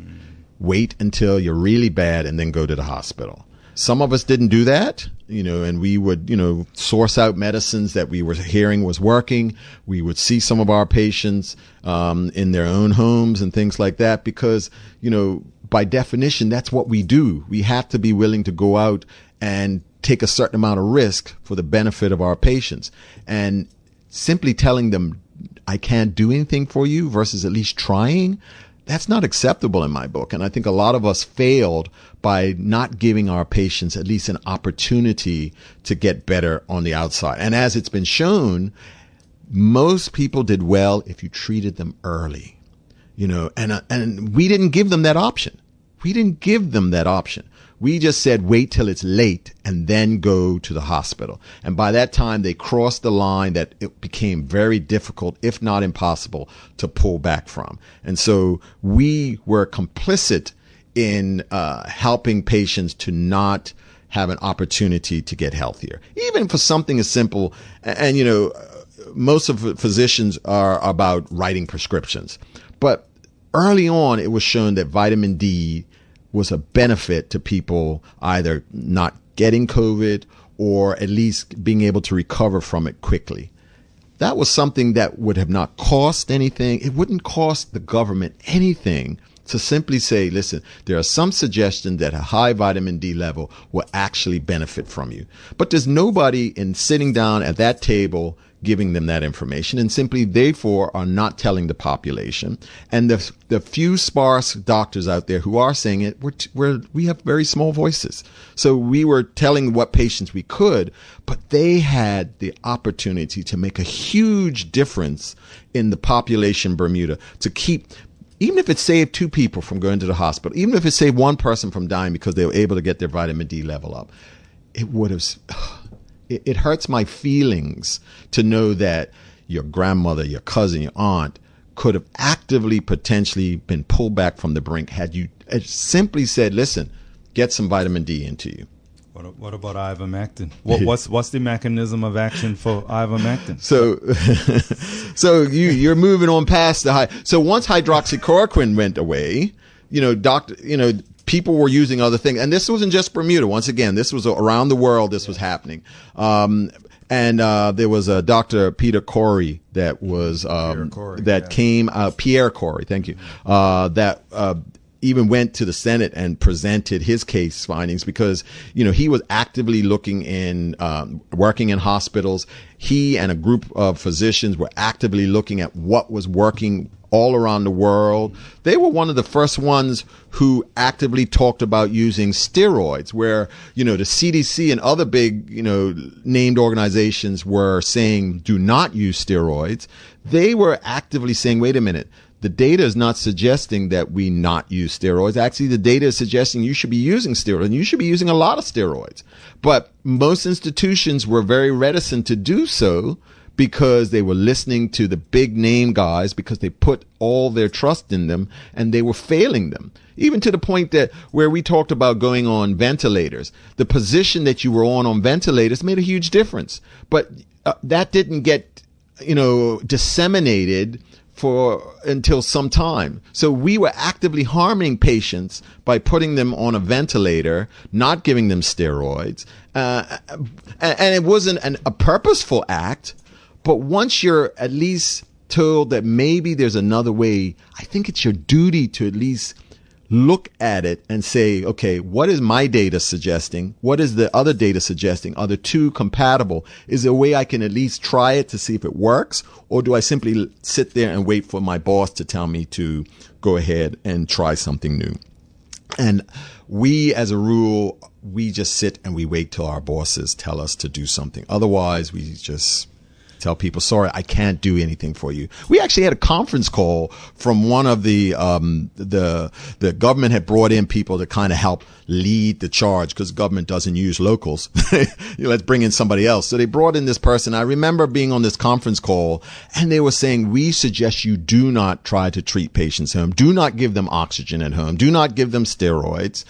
Wait until you're really bad and then go to the hospital. Some of us didn't do that, and we would, source out medicines that we were hearing was working. We would see some of our patients in their own homes and things like that, because, by definition, that's what we do. We have to be willing to go out and take a certain amount of risk for the benefit of our patients. And simply telling them, I can't do anything for you versus at least trying, that's not acceptable in my book. And I think a lot of us failed by not giving our patients at least an opportunity to get better on the outside. And as it's been shown, most people did well if you treated them early, and we didn't give them that option. We just said, wait till it's late and then go to the hospital. And by that time, they crossed the line that it became very difficult, if not impossible, to pull back from. And so we were complicit in helping patients to not have an opportunity to get healthier, even for something as simple. And, most of the physicians are about writing prescriptions. But early on, it was shown that vitamin D was a benefit to people either not getting COVID or at least being able to recover from it quickly. That was something that would have not cost anything. It wouldn't cost the government anything to simply say, listen, there are some suggestions that a high vitamin D level will actually benefit from you. But there's nobody in sitting down at that table giving them that information, and simply therefore are not telling the population. And the few sparse doctors out there who are saying it, we have very small voices. So we were telling what patients we could, but they had the opportunity to make a huge difference in the population in Bermuda, to keep, even if it saved 2 people from going to the hospital, even if it saved 1 person from dying because they were able to get their vitamin D level up, it would have... It hurts my feelings to know that your grandmother, your cousin, your aunt could have actively potentially been pulled back from the brink had you simply said, listen, get some vitamin D into you. What about ivermectin? What's the mechanism of action for ivermectin? So you're moving on past the high. So once hydroxychloroquine went away, people were using other things. And this wasn't just Bermuda. Once again, this was around the world. This was happening. And there was a Dr. Peter Corey that was, Pierre Corey, thank you, even went to the Senate and presented his case findings because, he was actively looking in, working in hospitals. He and a group of physicians were actively looking at what was working all around the world. They were one of the first ones who actively talked about using steroids, where, the CDC and other big, named organizations were saying, do not use steroids. They were actively saying, wait a minute. The data is not suggesting that we not use steroids. Actually, the data is suggesting you should be using steroids, and you should be using a lot of steroids. But most institutions were very reticent to do so because they were listening to the big name guys, because they put all their trust in them, and they were failing them. Even to the point that where we talked about going on ventilators, the position that you were on ventilators made a huge difference. But that didn't get, disseminated until some time. So we were actively harming patients by putting them on a ventilator, not giving them steroids. And it wasn't a purposeful act, but once you're at least told that maybe there's another way, I think it's your duty to at least look at it and say, okay, what is my data suggesting? What is the other data suggesting? Are the two compatible? Is there a way I can at least try it to see if it works? Or do I simply sit there and wait for my boss to tell me to go ahead and try something new? And we, as a rule, we just sit and we wait till our bosses tell us to do something. Otherwise, we just tell people, sorry, I can't do anything for you. We actually had a conference call from one of the government had brought in people to kind of help lead the charge, because government doesn't use locals. Let's bring in somebody else. So they brought in this person. I remember being on this conference call, and they were saying, we suggest you do not try to treat patients at home. Do not give them oxygen at home. Do not give them steroids.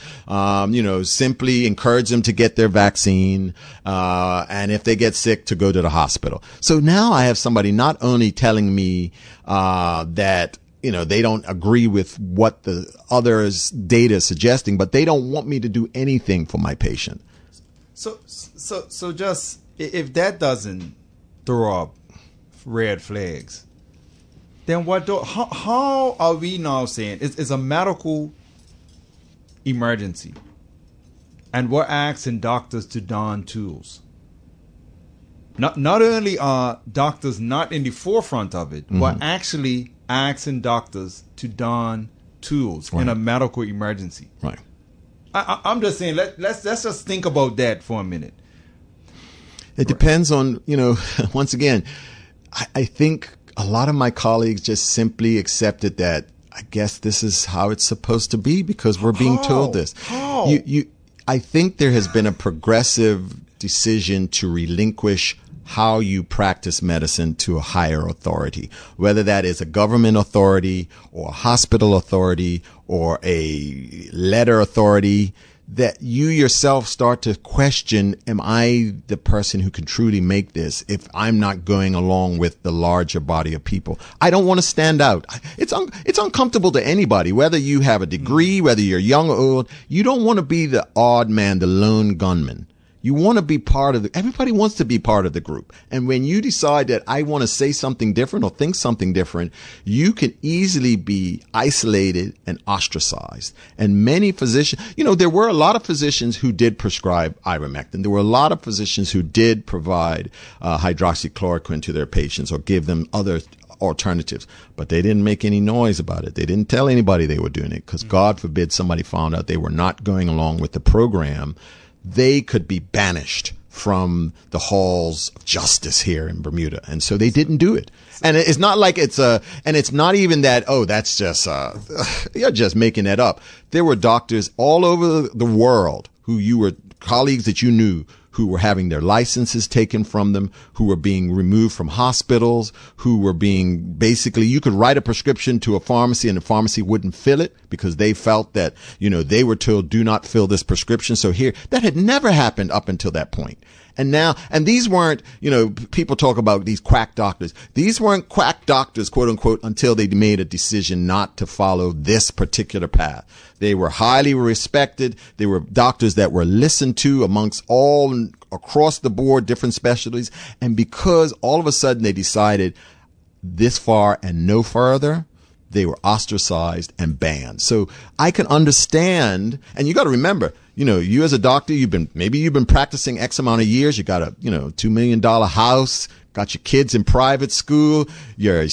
Simply encourage them to get their vaccine. And if they get sick, to go to the hospital. So now I have somebody not only telling me that they don't agree with what the others' data is suggesting, but they don't want me to do anything for my patient. So just if that doesn't throw up red flags, then how are we now saying it's a medical emergency, and we're asking doctors to don tools? Not only are doctors not in the forefront of it, we're actually asking doctors to don tools in a medical emergency. Right. I'm just saying, let's just think about that for a minute. It depends on, once again, I think a lot of my colleagues just simply accepted that, I guess this is how it's supposed to be because we're being told this. How? I think there has been a progressive decision to relinquish how you practice medicine to a higher authority, whether that is a government authority or a hospital authority or a letter authority, that you yourself start to question, am I the person who can truly make this if I'm not going along with the larger body of people? I don't want to stand out. It's uncomfortable to anybody, whether you have a degree, whether you're young or old. You don't want to be the odd man, the lone gunman. You want to be part of everybody wants to be part of the group. And when you decide that I want to say something different or think something different, you can easily be isolated and ostracized. And many physicians, there were a lot of physicians who did prescribe ivermectin. There were a lot of physicians who did provide hydroxychloroquine to their patients or give them other alternatives, but they didn't make any noise about it. They didn't tell anybody they were doing it because God forbid somebody found out they were not going along with the program. They could be banished from the halls of justice here in Bermuda. And so they didn't do it. And it's not like and it's not even that, that's just, you're just making that up. There were doctors all over the world who you were colleagues that you knew who were having their licenses taken from them, who were being removed from hospitals, who were being basically, you could write a prescription to a pharmacy and the pharmacy wouldn't fill it because they felt that, they were told, do not fill this prescription. So here, that had never happened up until that point. And now, and these weren't, people talk about these quack doctors. These weren't quack doctors, quote unquote, until they made a decision not to follow this particular path. They were highly respected. They were doctors that were listened to amongst all across the board, different specialties. And because all of a sudden they decided this far and no further, they were ostracized and banned. So I can understand, and you got to remember, you as a doctor, you've been practicing X amount of years. You got a, $2 million house, got your kids in private school, your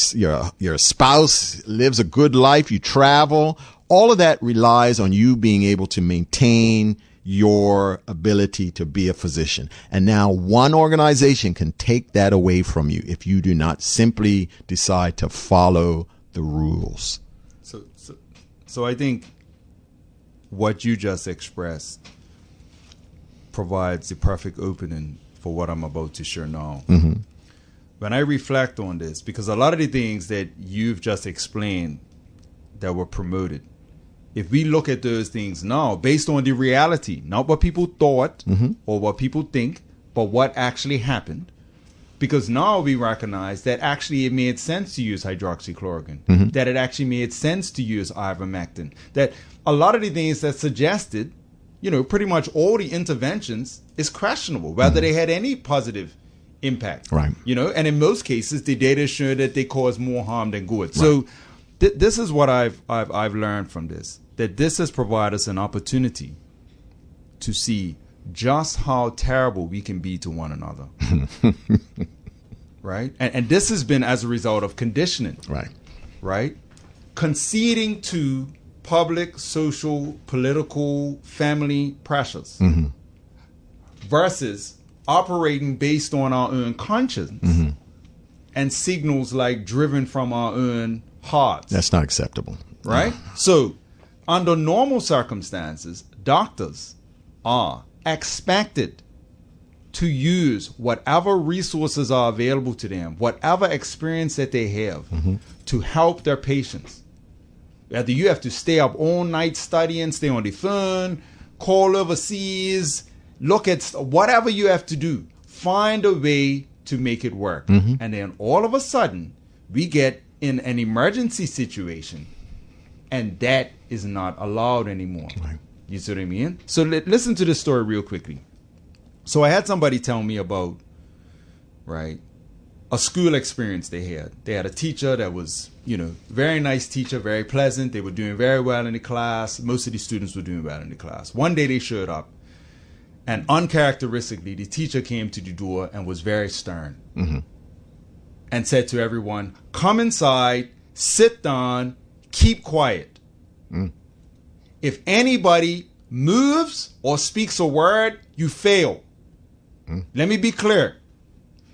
spouse lives a good life, you travel. All of that relies on you being able to maintain your ability to be a physician. And now one organization can take that away from you if you do not simply decide to follow the rules. So I think what you just expressed provides the perfect opening for what I'm about to share now. Mm-hmm. When I reflect on this, because a lot of the things that you've just explained that were promoted, if we look at those things now based on the reality, not what people thought or what people think, but what actually happened, because now we recognize that actually it made sense to use hydroxychloroquine, that it actually made sense to use ivermectin, that a lot of the things that suggested, pretty much all the interventions is questionable, whether they had any positive impact. Right. And in most cases, the data show that they cause more harm than good. Right. So this is what I've learned from this, that this has provided us an opportunity to see just how terrible we can be to one another. Right? And this has been as a result of conditioning. Right? Conceding to public, social, political, family pressures versus operating based on our own conscience and signals like driven from our own hearts. That's not acceptable. Right? So, under normal circumstances, doctors are expected to use whatever resources are available to them, whatever experience that they have to help their patients. Whether you have to stay up all night studying, stay on the phone, call overseas, look at whatever you have to do, find a way to make it work. And then all of a sudden, we get in an emergency situation, and that is not allowed anymore. Right. You see what I mean? So listen to this story real quickly. So I had somebody tell me about, a school experience they had. They had a teacher that was, very nice teacher, very pleasant. They were doing very well in the class. Most of the students were doing well in the class. One day they showed up, and uncharacteristically, the teacher came to the door and was very stern and said to everyone, "Come inside, sit down, keep quiet. If anybody moves or speaks a word, you fail. Let me be clear.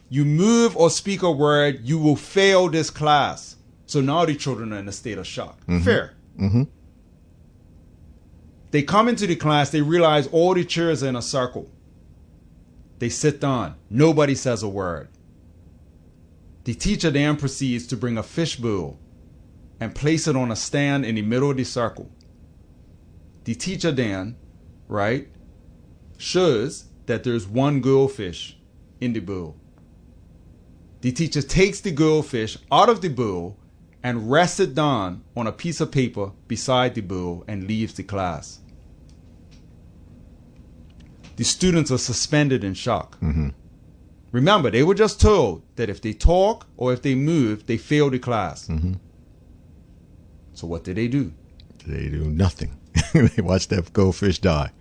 You move or speak a word, you will fail this class." So now the children are in a state of shock. Fair. They come into the class, they realize all the chairs are in a circle. They sit down. Nobody says a word. The teacher then proceeds to bring a fishbowl and place it on a stand in the middle of the circle. The teacher then, shows that there's one goldfish in the bowl. The teacher takes the goldfish out of the bowl and rests it down on a piece of paper beside the bowl and leaves the class. The students are suspended in shock. Remember, they were just told that if they talk or if they move, they fail the class. So what did they do? They do nothing. They watch that goldfish die.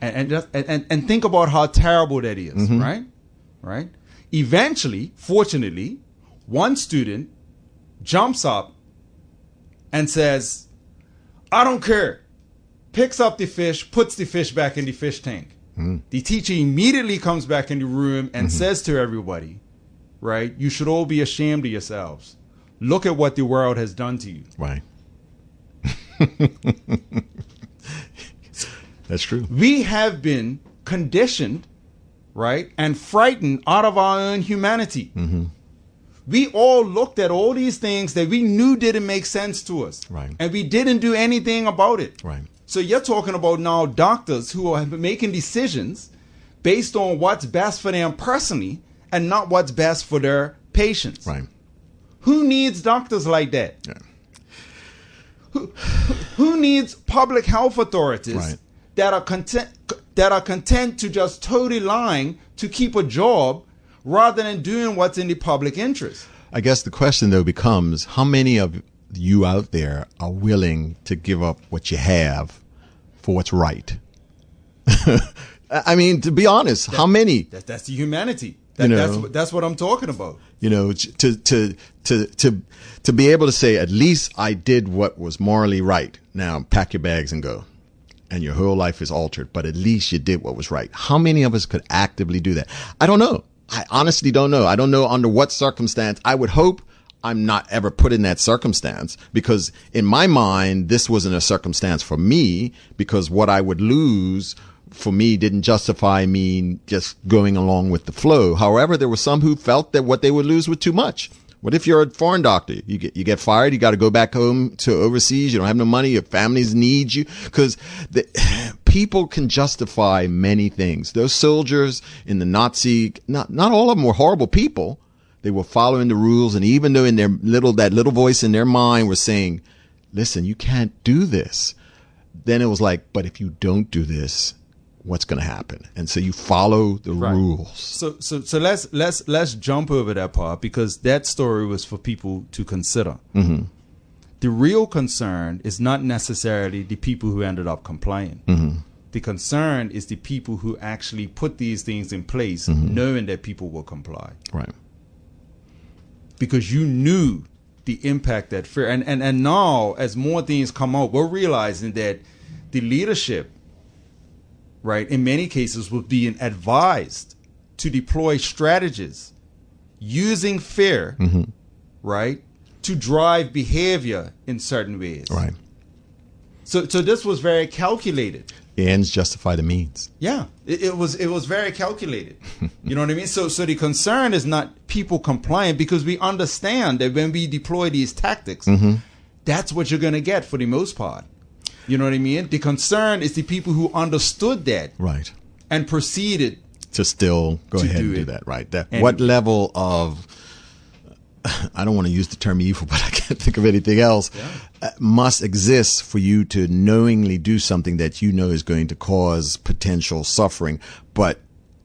and think about how terrible that is, right? Eventually, fortunately, one student jumps up and says, "I don't care," picks up the fish, puts the fish back in the fish tank. The teacher immediately comes back in the room and says to everybody, "You should all be ashamed of yourselves. Look at what the world has done to you." Right. That's true. We have been conditioned, and frightened out of our own humanity. We all looked at all these things that we knew didn't make sense to us. And we didn't do anything about it. So you're talking about now doctors who are making decisions based on what's best for them personally and not what's best for their patients. Right. Who needs doctors like that? Yeah. Who needs public health authorities Right. that are content to just toe the line to keep a job rather than doing what's in the public interest? I guess the question, though, becomes how many of you out there are willing to give up what you have for what's right? I mean, to be honest, how many? That's the humanity. That's what I'm talking about. You know, to be able to say, at least I did what was morally right. Now pack your bags and go. And your whole life is altered, but at least you did what was right. How many of us could actively do that? I don't know. I honestly don't know. I don't know under what circumstance. I would hope I'm not ever put in that circumstance, because in my mind, this wasn't a circumstance for me, because what I would lose for me didn't justify me just going along with the flow. However, there were some who felt that what they would lose was too much. What if you're a foreign doctor? You get fired. You got to go back home to overseas. You don't have no money. Your families need you, because people can justify many things. Those soldiers in the Nazi, not all of them were horrible people. They were following the rules. And even though in their that little voice in their mind was saying, listen, you can't do this. Then it was like, but if you don't do this, what's going to happen? And so you follow the rules. So let's jump over that part, because that story was for people to consider. Mm-hmm. The real concern is not necessarily the people who ended up complying. Mm-hmm. The concern is the people who actually put these things in place, knowing that people will comply. Right. Because you knew the impact that fear. And now, as more things come out, we're realizing that the leadership, right, in many cases was being advised to deploy strategies using fear, right, to drive behavior in certain ways. Right. So this was very calculated. The ends justify the means. Yeah, it was very calculated. You know what I mean? So the concern is not people complying, because we understand that when we deploy these tactics, that's what you're going to get for the most part. You know what I mean? The concern is the people who understood that, right, and proceeded to still go ahead and do that. Right. What level of, I don't want to use the term evil, but I can't think of anything else, must exist for you to knowingly do something that you know is going to cause potential suffering, but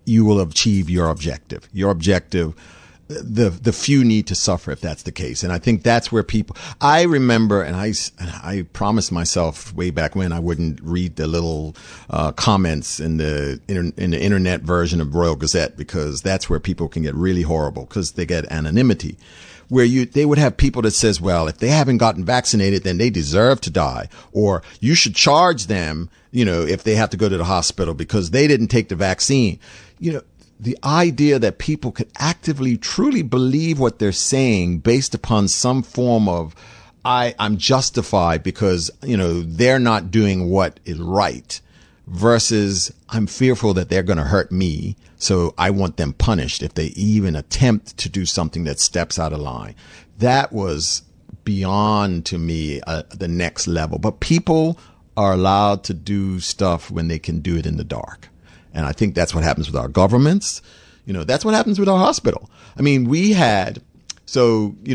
you will achieve your objective. Your objective, the few need to suffer if that's the case. And I think that's where people, I remember, and I promised myself way back when I wouldn't read the little comments in the internet version of Royal Gazette, because that's where people can get really horrible, because they get anonymity, where they would have people that says, well, if they haven't gotten vaccinated, then they deserve to die, or you should charge them, if they have to go to the hospital because they didn't take the vaccine. The idea that people could actively, truly believe what they're saying based upon some form of, I'm justified because, they're not doing what is right, versus I'm fearful that they're going to hurt me, so I want them punished if they even attempt to do something that steps out of line. That was beyond, to me, the next level. But people are allowed to do stuff when they can do it in the dark. And I think that's what happens with our governments. That's what happens with our hospital. I mean,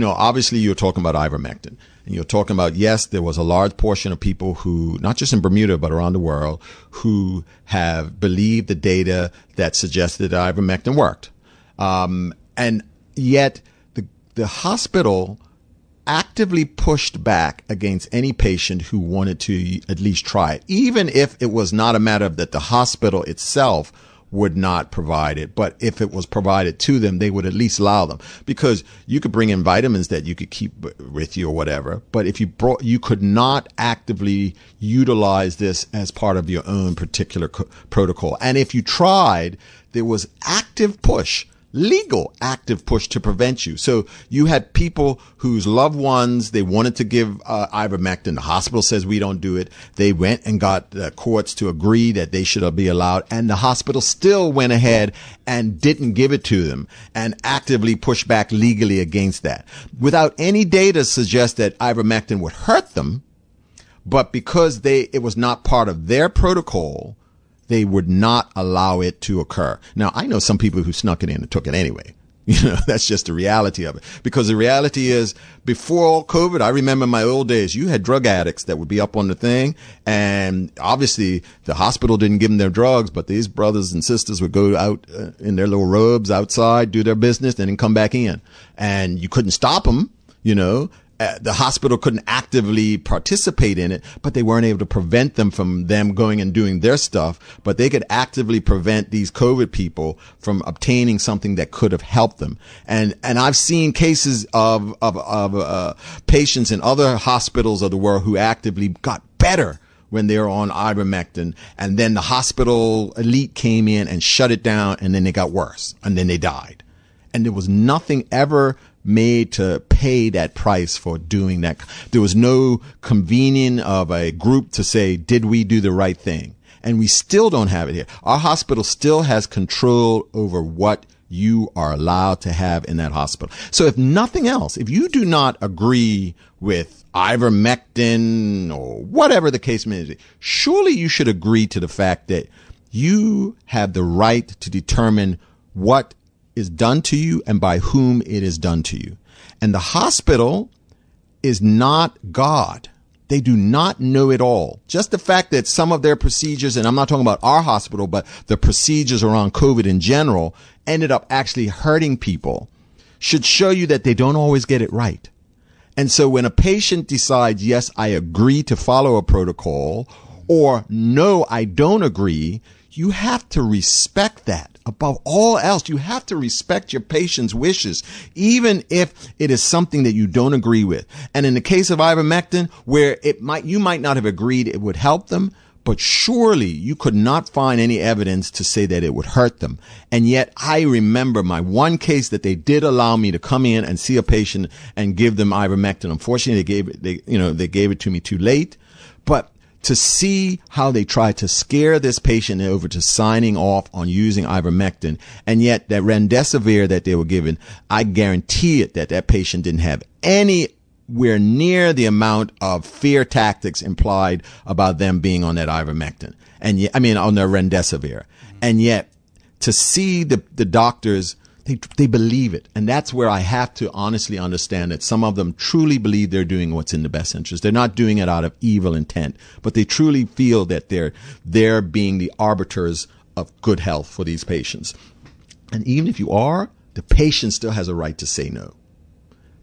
obviously you're talking about ivermectin, and you're talking about, yes, there was a large portion of people who, not just in Bermuda, but around the world, who have believed the data that suggested that ivermectin worked. And yet the hospital actively pushed back against any patient who wanted to at least try it, even if it was not a matter of that the hospital itself would not provide it, but if it was provided to them, they would at least allow them, because you could bring in vitamins that you could keep with you or whatever. But if you could not actively utilize this as part of your own particular protocol. And if you tried, there was legal active push to prevent you. So you had people whose loved ones, they wanted to give ivermectin. The hospital says we don't do it. They went and got the courts to agree that they should be allowed. And the hospital still went ahead and didn't give it to them and actively pushed back legally against that, without any data suggest that ivermectin would hurt them. But because it was not part of their protocol, they would not allow it to occur. Now, I know some people who snuck it in and took it anyway. That's just the reality of it. Because the reality is, before COVID, I remember in my old days, you had drug addicts that would be up on the thing. And obviously, the hospital didn't give them their drugs, but these brothers and sisters would go out in their little robes outside, do their business, and then come back in. And you couldn't stop them, The hospital couldn't actively participate in it, but they weren't able to prevent them from them going and doing their stuff. But they could actively prevent these COVID people from obtaining something that could have helped them. And I've seen cases of patients in other hospitals of the world who actively got better when they were on ivermectin, and then the hospital elite came in and shut it down, and then they got worse, and then they died. And there was nothing ever made to pay that price for doing that. There was no convening of a group to say, did we do the right thing? And we still don't have it here. Our hospital still has control over what you are allowed to have in that hospital. So if nothing else, if you do not agree with ivermectin or whatever the case may be, surely you should agree to the fact that you have the right to determine what is done to you and by whom it is done to you. And the hospital is not God. They do not know it all. Just the fact that some of their procedures, and I'm not talking about our hospital, but the procedures around COVID in general, ended up actually hurting people, should show you that they don't always get it right. And so when a patient decides, yes, I agree to follow a protocol, or no, I don't agree, you have to respect that. Above all else, you have to respect your patient's wishes, even if it is something that you don't agree with. And in the case of ivermectin, where you might not have agreed it would help them, but surely you could not find any evidence to say that it would hurt them. And yet I remember my one case that they did allow me to come in and see a patient and give them ivermectin. Unfortunately, they gave it to me too late, but to see how they tried to scare this patient over to signing off on using ivermectin, and yet that remdesivir that they were given, I guarantee it that that patient didn't have anywhere near the amount of fear tactics implied about them being on that ivermectin, on their remdesivir. And yet to see the doctors, they believe it. And that's where I have to honestly understand that some of them truly believe they're doing what's in the best interest. They're not doing it out of evil intent, but they truly feel that they're being the arbiters of good health for these patients. And even if you are, the patient still has a right to say no.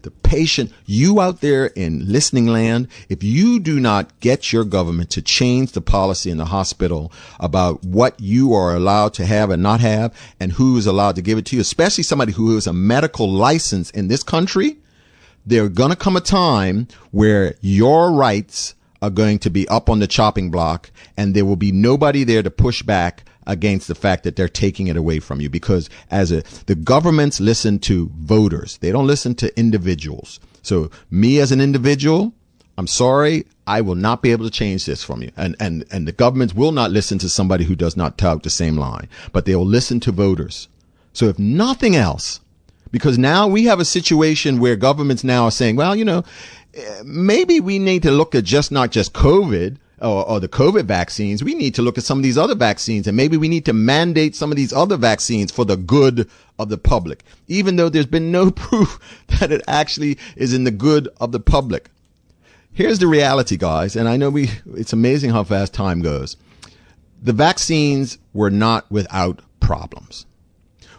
The patient, you out there in listening land, if you do not get your government to change the policy in the hospital about what you are allowed to have and not have, and who is allowed to give it to you, especially somebody who has a medical license in this country, there's going to come a time where your rights are going to be up on the chopping block, and there will be nobody there to push back against the fact that they're taking it away from you, because the governments listen to voters. They don't listen to individuals. So me as an individual, I'm sorry, I will not be able to change this from you. And the governments will not listen to somebody who does not talk the same line, but they will listen to voters. So if nothing else, because now we have a situation where governments now are saying, well, maybe we need to look at not just COVID, or the COVID vaccines. We need to look at some of these other vaccines, and maybe we need to mandate some of these other vaccines for the good of the public, even though there's been no proof that it actually is in the good of the public. Here's the reality, guys, and I know it's amazing how fast time goes. The vaccines were not without problems.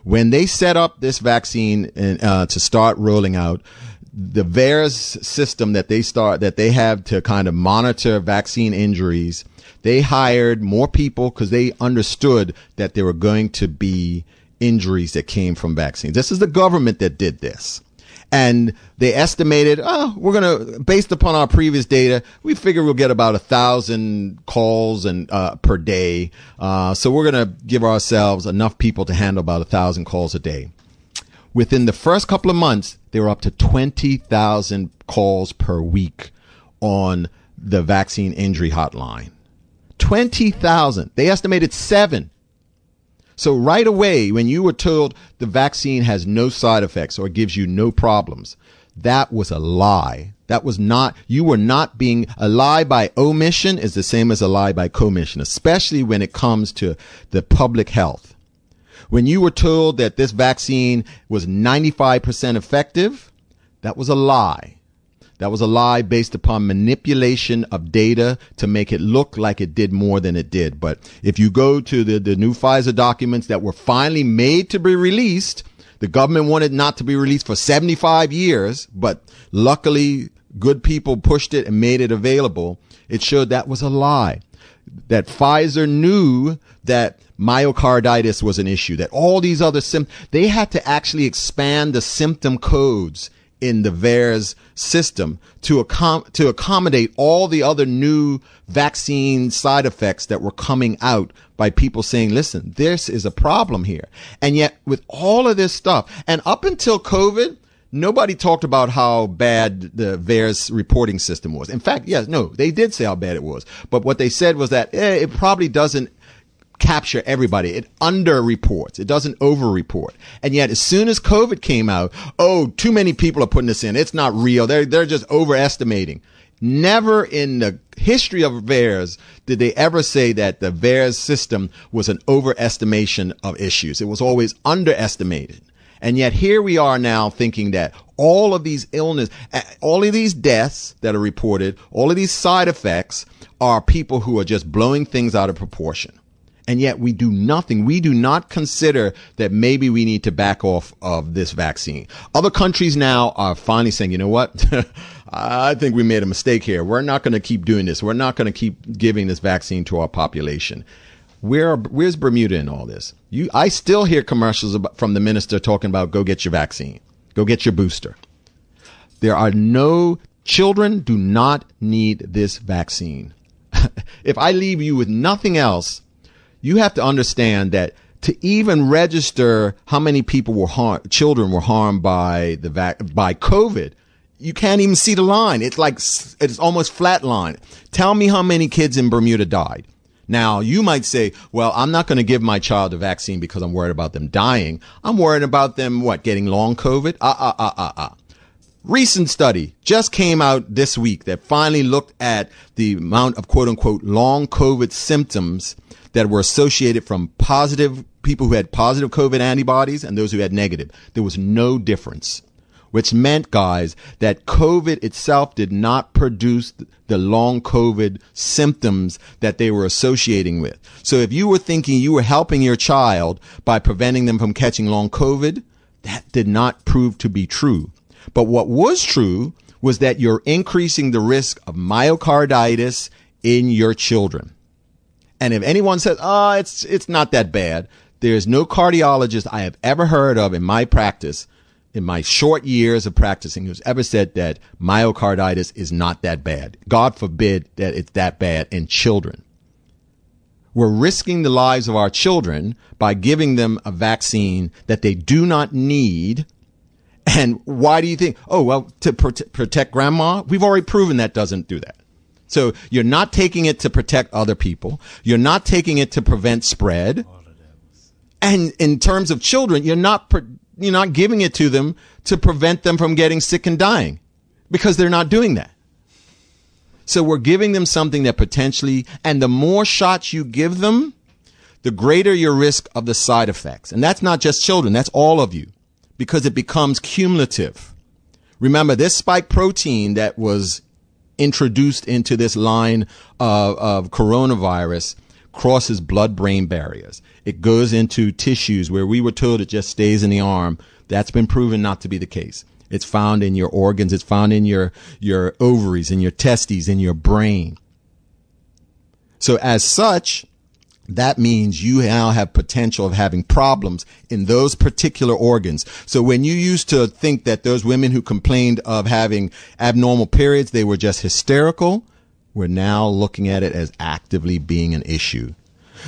When they set up this vaccine to start rolling out, the VAERS system that they have to kind of monitor vaccine injuries, they hired more people because they understood that there were going to be injuries that came from vaccines. This is the government that did this. And they estimated, based upon our previous data, we figure we'll get about 1,000 calls per day. So we're going to give ourselves enough people to handle about 1,000 calls a day. Within the first couple of months, they were up to 20,000 calls per week on the vaccine injury hotline. 20,000. They estimated 7. So right away, when you were told the vaccine has no side effects or gives you no problems, That was a lie. That was not, you were not being, a lie by omission is the same as a lie by commission, especially when it comes to the public health. When you were told that this vaccine was 95% effective, that was a lie. That was a lie based upon manipulation of data to make it look like it did more than it did. But if you go to the new Pfizer documents that were finally made to be released, the government wanted not to be released for 75 years, but luckily good people pushed it and made it available. It showed that was a lie. That Pfizer knew that myocarditis was an issue, that all these other symptoms, they had to actually expand the symptom codes in the VAERS system to accommodate all the other new vaccine side effects that were coming out by people saying, listen, this is a problem here. And yet with all of this stuff, and up until COVID, nobody talked about how bad the VAERS reporting system was. In fact, yes, no, they did say how bad it was. But what they said was that it probably doesn't capture everybody. It under-reports. It doesn't over-report. And yet, as soon as COVID came out, oh, too many people are putting this in. It's not real. They're just overestimating. Never in the history of VAERS did they ever say that the VAERS system was an overestimation of issues. It was always underestimated. And yet here we are now thinking that all of these illness, all of these deaths that are reported, all of these side effects are people who are just blowing things out of proportion. And yet we do nothing. We do not consider that maybe we need to back off of this vaccine. Other countries now are finally saying, you know what? I think we made a mistake here. We're not going to keep doing this. We're not going to keep giving this vaccine to our population. Where's Bermuda in all this? I still hear commercials from the minister talking about go get your vaccine. Go get your booster. Children do not need this vaccine. If I leave you with nothing else, you have to understand that to even register how many people children were harmed by by COVID, you can't even see the line. It's almost flat line. Tell me how many kids in Bermuda died. Now, you might say, well, I'm not going to give my child a vaccine because I'm worried about them dying. I'm worried about them, getting long COVID? Recent study just came out this week that finally looked at the amount of quote unquote long COVID symptoms that were associated from people who had positive COVID antibodies and those who had negative. There was no difference, which meant, guys, that COVID itself did not produce the long COVID symptoms that they were associating with. So if you were thinking you were helping your child by preventing them from catching long COVID, that did not prove to be true. But what was true was that you're increasing the risk of myocarditis in your children. And if anyone says, it's not that bad, there's no cardiologist I have ever heard of in my practice, in my short years of practicing, who's ever said that myocarditis is not that bad. God forbid that it's that bad in children. We're risking the lives of our children by giving them a vaccine that they do not need. And why do you think? Oh, well, to protect grandma? We've already proven that doesn't do that. So you're not taking it to protect other people. You're not taking it to prevent spread. And in terms of children, you're not giving it to them to prevent them from getting sick and dying, because they're not doing that. So we're giving them something that potentially, and the more shots you give them, the greater your risk of the side effects. And that's not just children, that's all of you, because it becomes cumulative. Remember, this spike protein that was introduced into this line of coronavirus crosses blood-brain barriers. It goes into tissues where we were told it just stays in the arm. That's been proven not to be the case. It's found in your organs. It's found in your ovaries, in your testes, in your brain. So as such, that means you now have potential of having problems in those particular organs. So when you used to think that those women who complained of having abnormal periods, they were just hysterical, we're now looking at it as actively being an issue.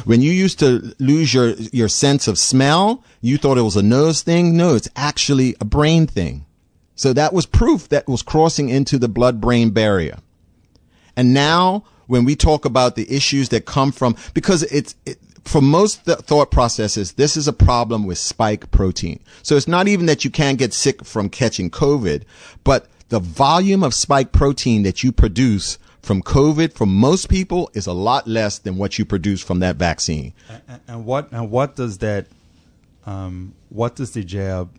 When you used to lose your sense of smell, you thought it was a nose thing. No, it's actually a brain thing. So that was proof that was crossing into the blood-brain barrier. And now when we talk about the issues that come from, because for most thought processes, this is a problem with spike protein. So it's not even that you can't get sick from catching COVID, but the volume of spike protein that you produce from COVID for most people is a lot less than what you produce from that vaccine. And what does that what does the jab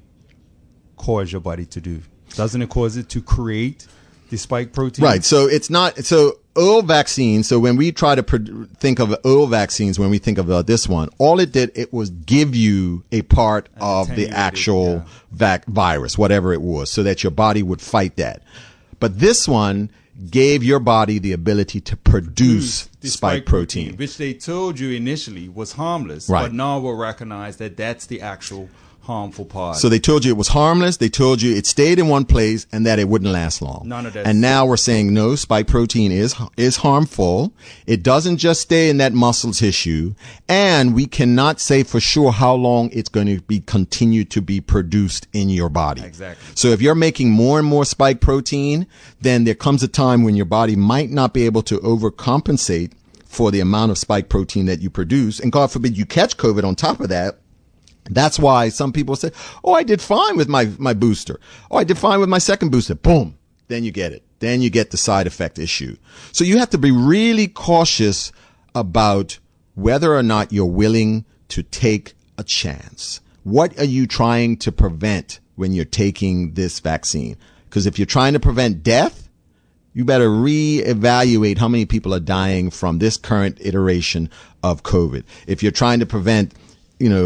cause your body to do? Doesn't it cause it to create the spike protein? Right. So it's not. So oral vaccines. So when we try to think of oral vaccines, when we think of this one, all it did, it was give you a part of the actual virus, whatever it was, so that your body would fight that. But this one gave your body the ability to produce the spike protein, which they told you initially was harmless, right. But now we'll recognize that that's the actual harmful part. So they told you it was harmless. They told you it stayed in one place and that it wouldn't last long. None of that. And now we're saying no, spike protein is harmful. It doesn't just stay in that muscle tissue, and we cannot say for sure how long it's going to be continue to be produced in your body. Exactly. So if you're making more and more spike protein, then there comes a time when your body might not be able to overcompensate for the amount of spike protein that you produce, and God forbid you catch COVID on top of that. That's why some people say, oh, I did fine with my booster. Oh, I did fine with my second booster. Boom. Then you get it. Then you get the side effect issue. So you have to be really cautious about whether or not you're willing to take a chance. What are you trying to prevent when you're taking this vaccine? Because if you're trying to prevent death, you better reevaluate how many people are dying from this current iteration of COVID. If you're trying to prevent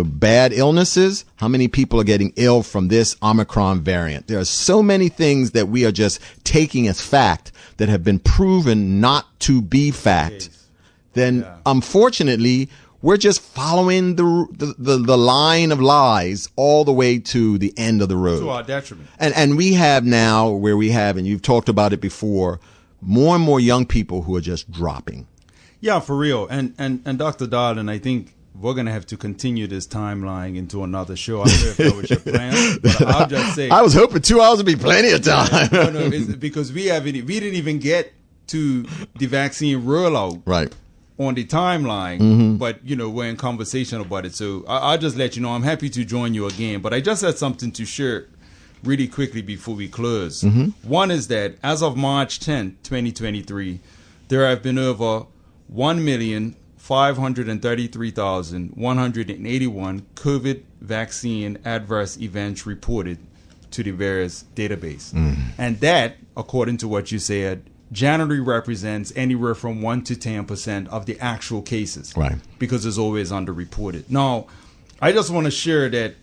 bad illnesses, how many people are getting ill from this Omicron variant? There are so many things that we are just taking as fact that have been proven not to be fact. Then, unfortunately, we're just following the line of lies all the way to the end of the road. To our detriment. And we have now and you've talked about it before, more and more young people who are just dropping. Yeah, for real. And Dr. Dowling, I think we're going to have to continue this timeline into another show. I don't know if that was your plan, but I'll just say. I was hoping 2 hours would be plenty of time. No, it's because we didn't even get to the vaccine rollout right on the timeline, but, we're in conversation about it. So I'll just let you know, I'm happy to join you again, but I just had something to share really quickly before we close. One is that as of March 10th, 2023, there have been over 1,533,181 COVID vaccine adverse events reported to the various database. And that, according to what you said, generally represents anywhere from 1 to 10% of the actual cases. Right. Because it's always underreported. Now, I just want to share that,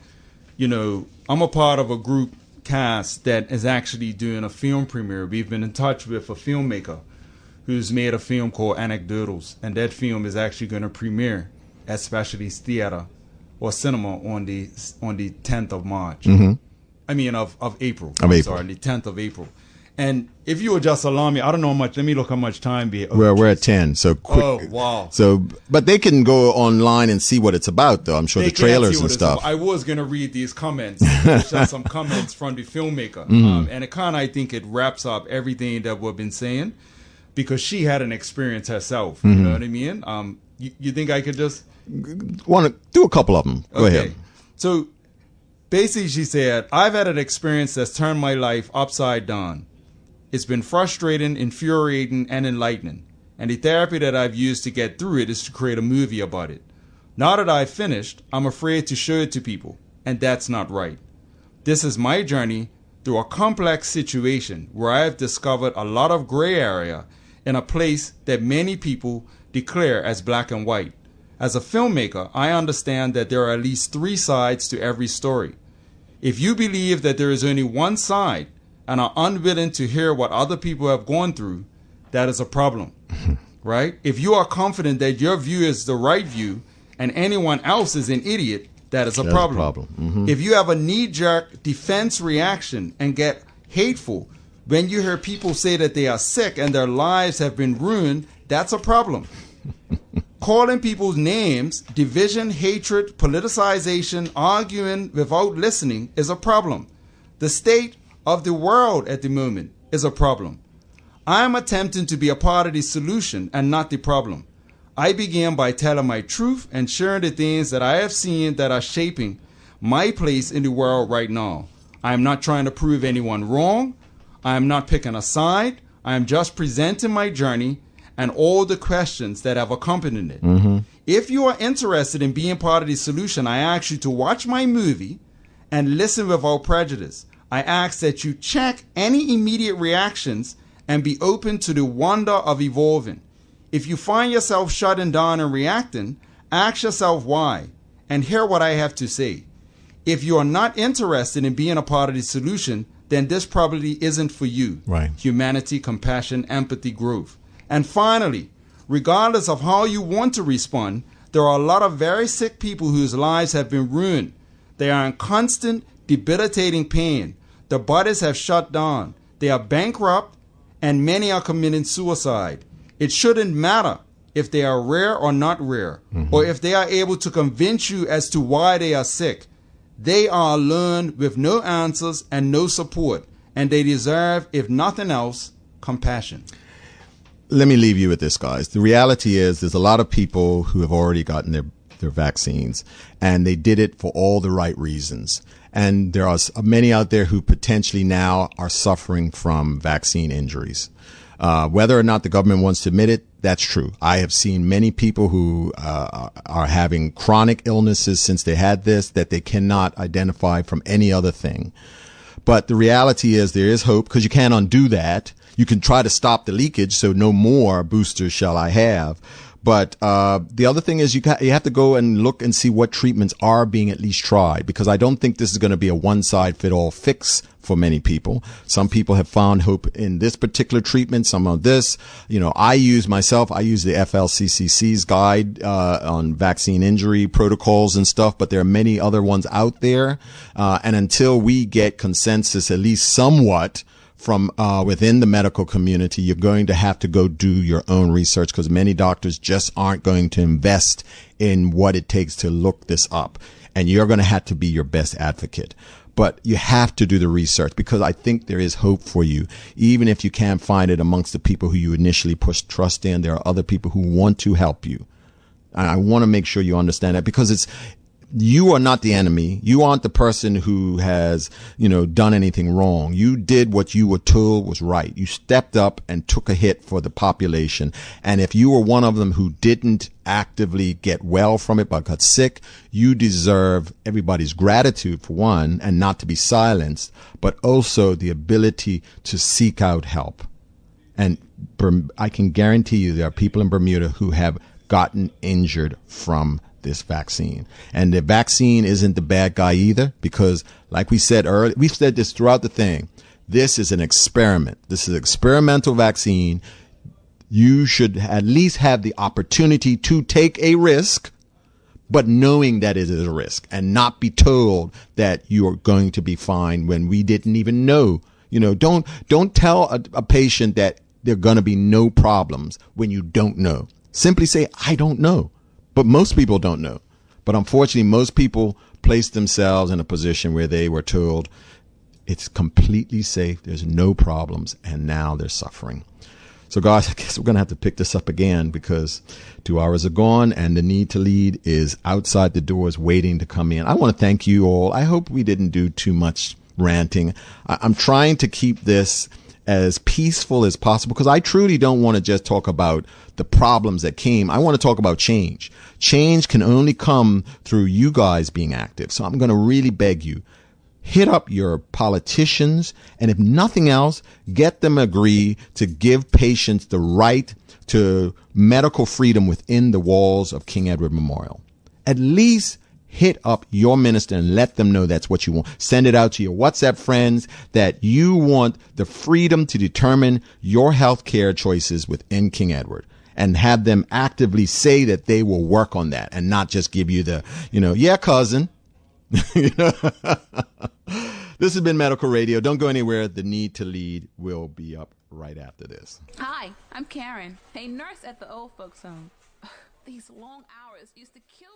I'm a part of a group cast that is actually doing a film premiere. We've been in touch with a filmmaker who's made a film called Anecdotals, and that film is actually going to premiere at Specialties Theater or Cinema on the 10th of March. I mean of April. Sorry, the 10th of April. And if you would just allow me, I don't know how much. Let me look how much time we. We're at 10, so quick. Oh wow! So, but they can go online and see what it's about, though. I'm sure the trailers and stuff. I was gonna read these comments, just some comments from the filmmaker, and it kind of, I think, it wraps up everything that we've been saying, because she had an experience herself. You know what I mean? You think I could just want to do a couple of them? Go ahead. So basically, she said, "I've had an experience that's turned my life upside down. It's been frustrating, infuriating, and enlightening. And the therapy that I've used to get through it is to create a movie about it. Now that I've finished, I'm afraid to show it to people, and that's not right. This is my journey through a complex situation where I have discovered a lot of gray area in a place that many people declare as black and white. As a filmmaker, I understand that there are at least 3 sides to every story. If you believe that there is only one side and are unwilling to hear what other people have gone through, that is a problem." Right? If you are confident that your view is the right view and anyone else is an idiot, that is a problem. If you have a knee-jerk defense reaction and get hateful when you hear people say that they are sick and their lives have been ruined, that's a problem. Calling people's names, division, hatred, politicization, arguing without listening is a problem. The state of the world at the moment is a problem. I'm attempting to be a part of the solution and not the problem. I began by telling my truth and sharing the things that I have seen that are shaping my place in the world right now. I am not trying to prove anyone wrong. I am not picking a side. I am just presenting my journey and all the questions that have accompanied it. Mm-hmm. If you are interested in being part of the solution, I ask you to watch my movie and listen without prejudice. I ask that you check any immediate reactions and be open to the wonder of evolving. If you find yourself shutting down and reacting, ask yourself why and hear what I have to say. If you are not interested in being a part of the solution, then this probably isn't for you. Right. Humanity, compassion, empathy, growth. And finally, regardless of how you want to respond, there are a lot of very sick people whose lives have been ruined. They are in constant, debilitating pain. Their bodies have shut down. They are bankrupt, and many are committing suicide. It shouldn't matter if they are rare or not rare, or if they are able to convince you as to why they are sick. They are alone with no answers and no support, and they deserve, if nothing else, compassion. Let me leave you with this, guys. The reality is there's a lot of people who have already gotten their vaccines, and they did it for all the right reasons. And there are many out there who potentially now are suffering from vaccine injuries. Whether or not the government wants to admit it, that's true. I have seen many people who are having chronic illnesses since they had this that they cannot identify from any other thing. But the reality is there is hope, because you can't undo that. You can try to stop the leakage, so no more boosters shall I have. But the other thing is you have to go and look and see what treatments are being at least tried, because I don't think this is going to be a one-size-fit-all fix for many people. Some people have found hope in this particular treatment, some of this. You know, I use the FLCCC's guide on vaccine injury protocols and stuff, but there are many other ones out there. And until we get consensus, at least somewhat, from within the medical community, you're going to have to go do your own research, because many doctors just aren't going to invest in what it takes to look this up. And you're going to have to be your best advocate. But you have to do the research, because I think there is hope for you. Even if you can't find it amongst the people who you initially pushed trust in, there are other people who want to help you. And I want to make sure you understand that, because you are not the enemy. You aren't the person who has, done anything wrong. You did what you were told was right. You stepped up and took a hit for the population. And if you were one of them who didn't actively get well from it but got sick, you deserve everybody's gratitude, for one, and not to be silenced, but also the ability to seek out help. And I can guarantee you there are people in Bermuda who have gotten injured from this vaccine. And the vaccine isn't the bad guy either, because like we said earlier, we've said this throughout the thing, this is an experiment. This is an experimental vaccine. You should at least have the opportunity to take a risk, but knowing that it is a risk, and not be told that you are going to be fine when we didn't even know. Don't tell a patient that there are going to be no problems when you don't know. Simply say, I don't know. But most people don't know. But unfortunately, most people place themselves in a position where they were told it's completely safe, there's no problems, and now they're suffering. So guys, I guess we're going to have to pick this up again, because 2 hours are gone and the need to lead is outside the doors waiting to come in. I want to thank you all. I hope we didn't do too much ranting. I'm trying to keep this as peaceful as possible, because I truly don't want to just talk about the problems that came. I want to talk about change. Change can only come through you guys being active. So I'm going to really beg you, hit up your politicians, and if nothing else, get them agree to give patients the right to medical freedom within the walls of King Edward Memorial. At least hit up your minister and let them know that's what you want. Send it out to your WhatsApp friends that you want the freedom to determine your health care choices within King Edward, and have them actively say that they will work on that, and not just give you the, yeah, cousin. This has been Medical Radio. Don't go anywhere. The Need to Lead will be up right after this. Hi, I'm Karen, a nurse at the old folks home. These long hours used to kill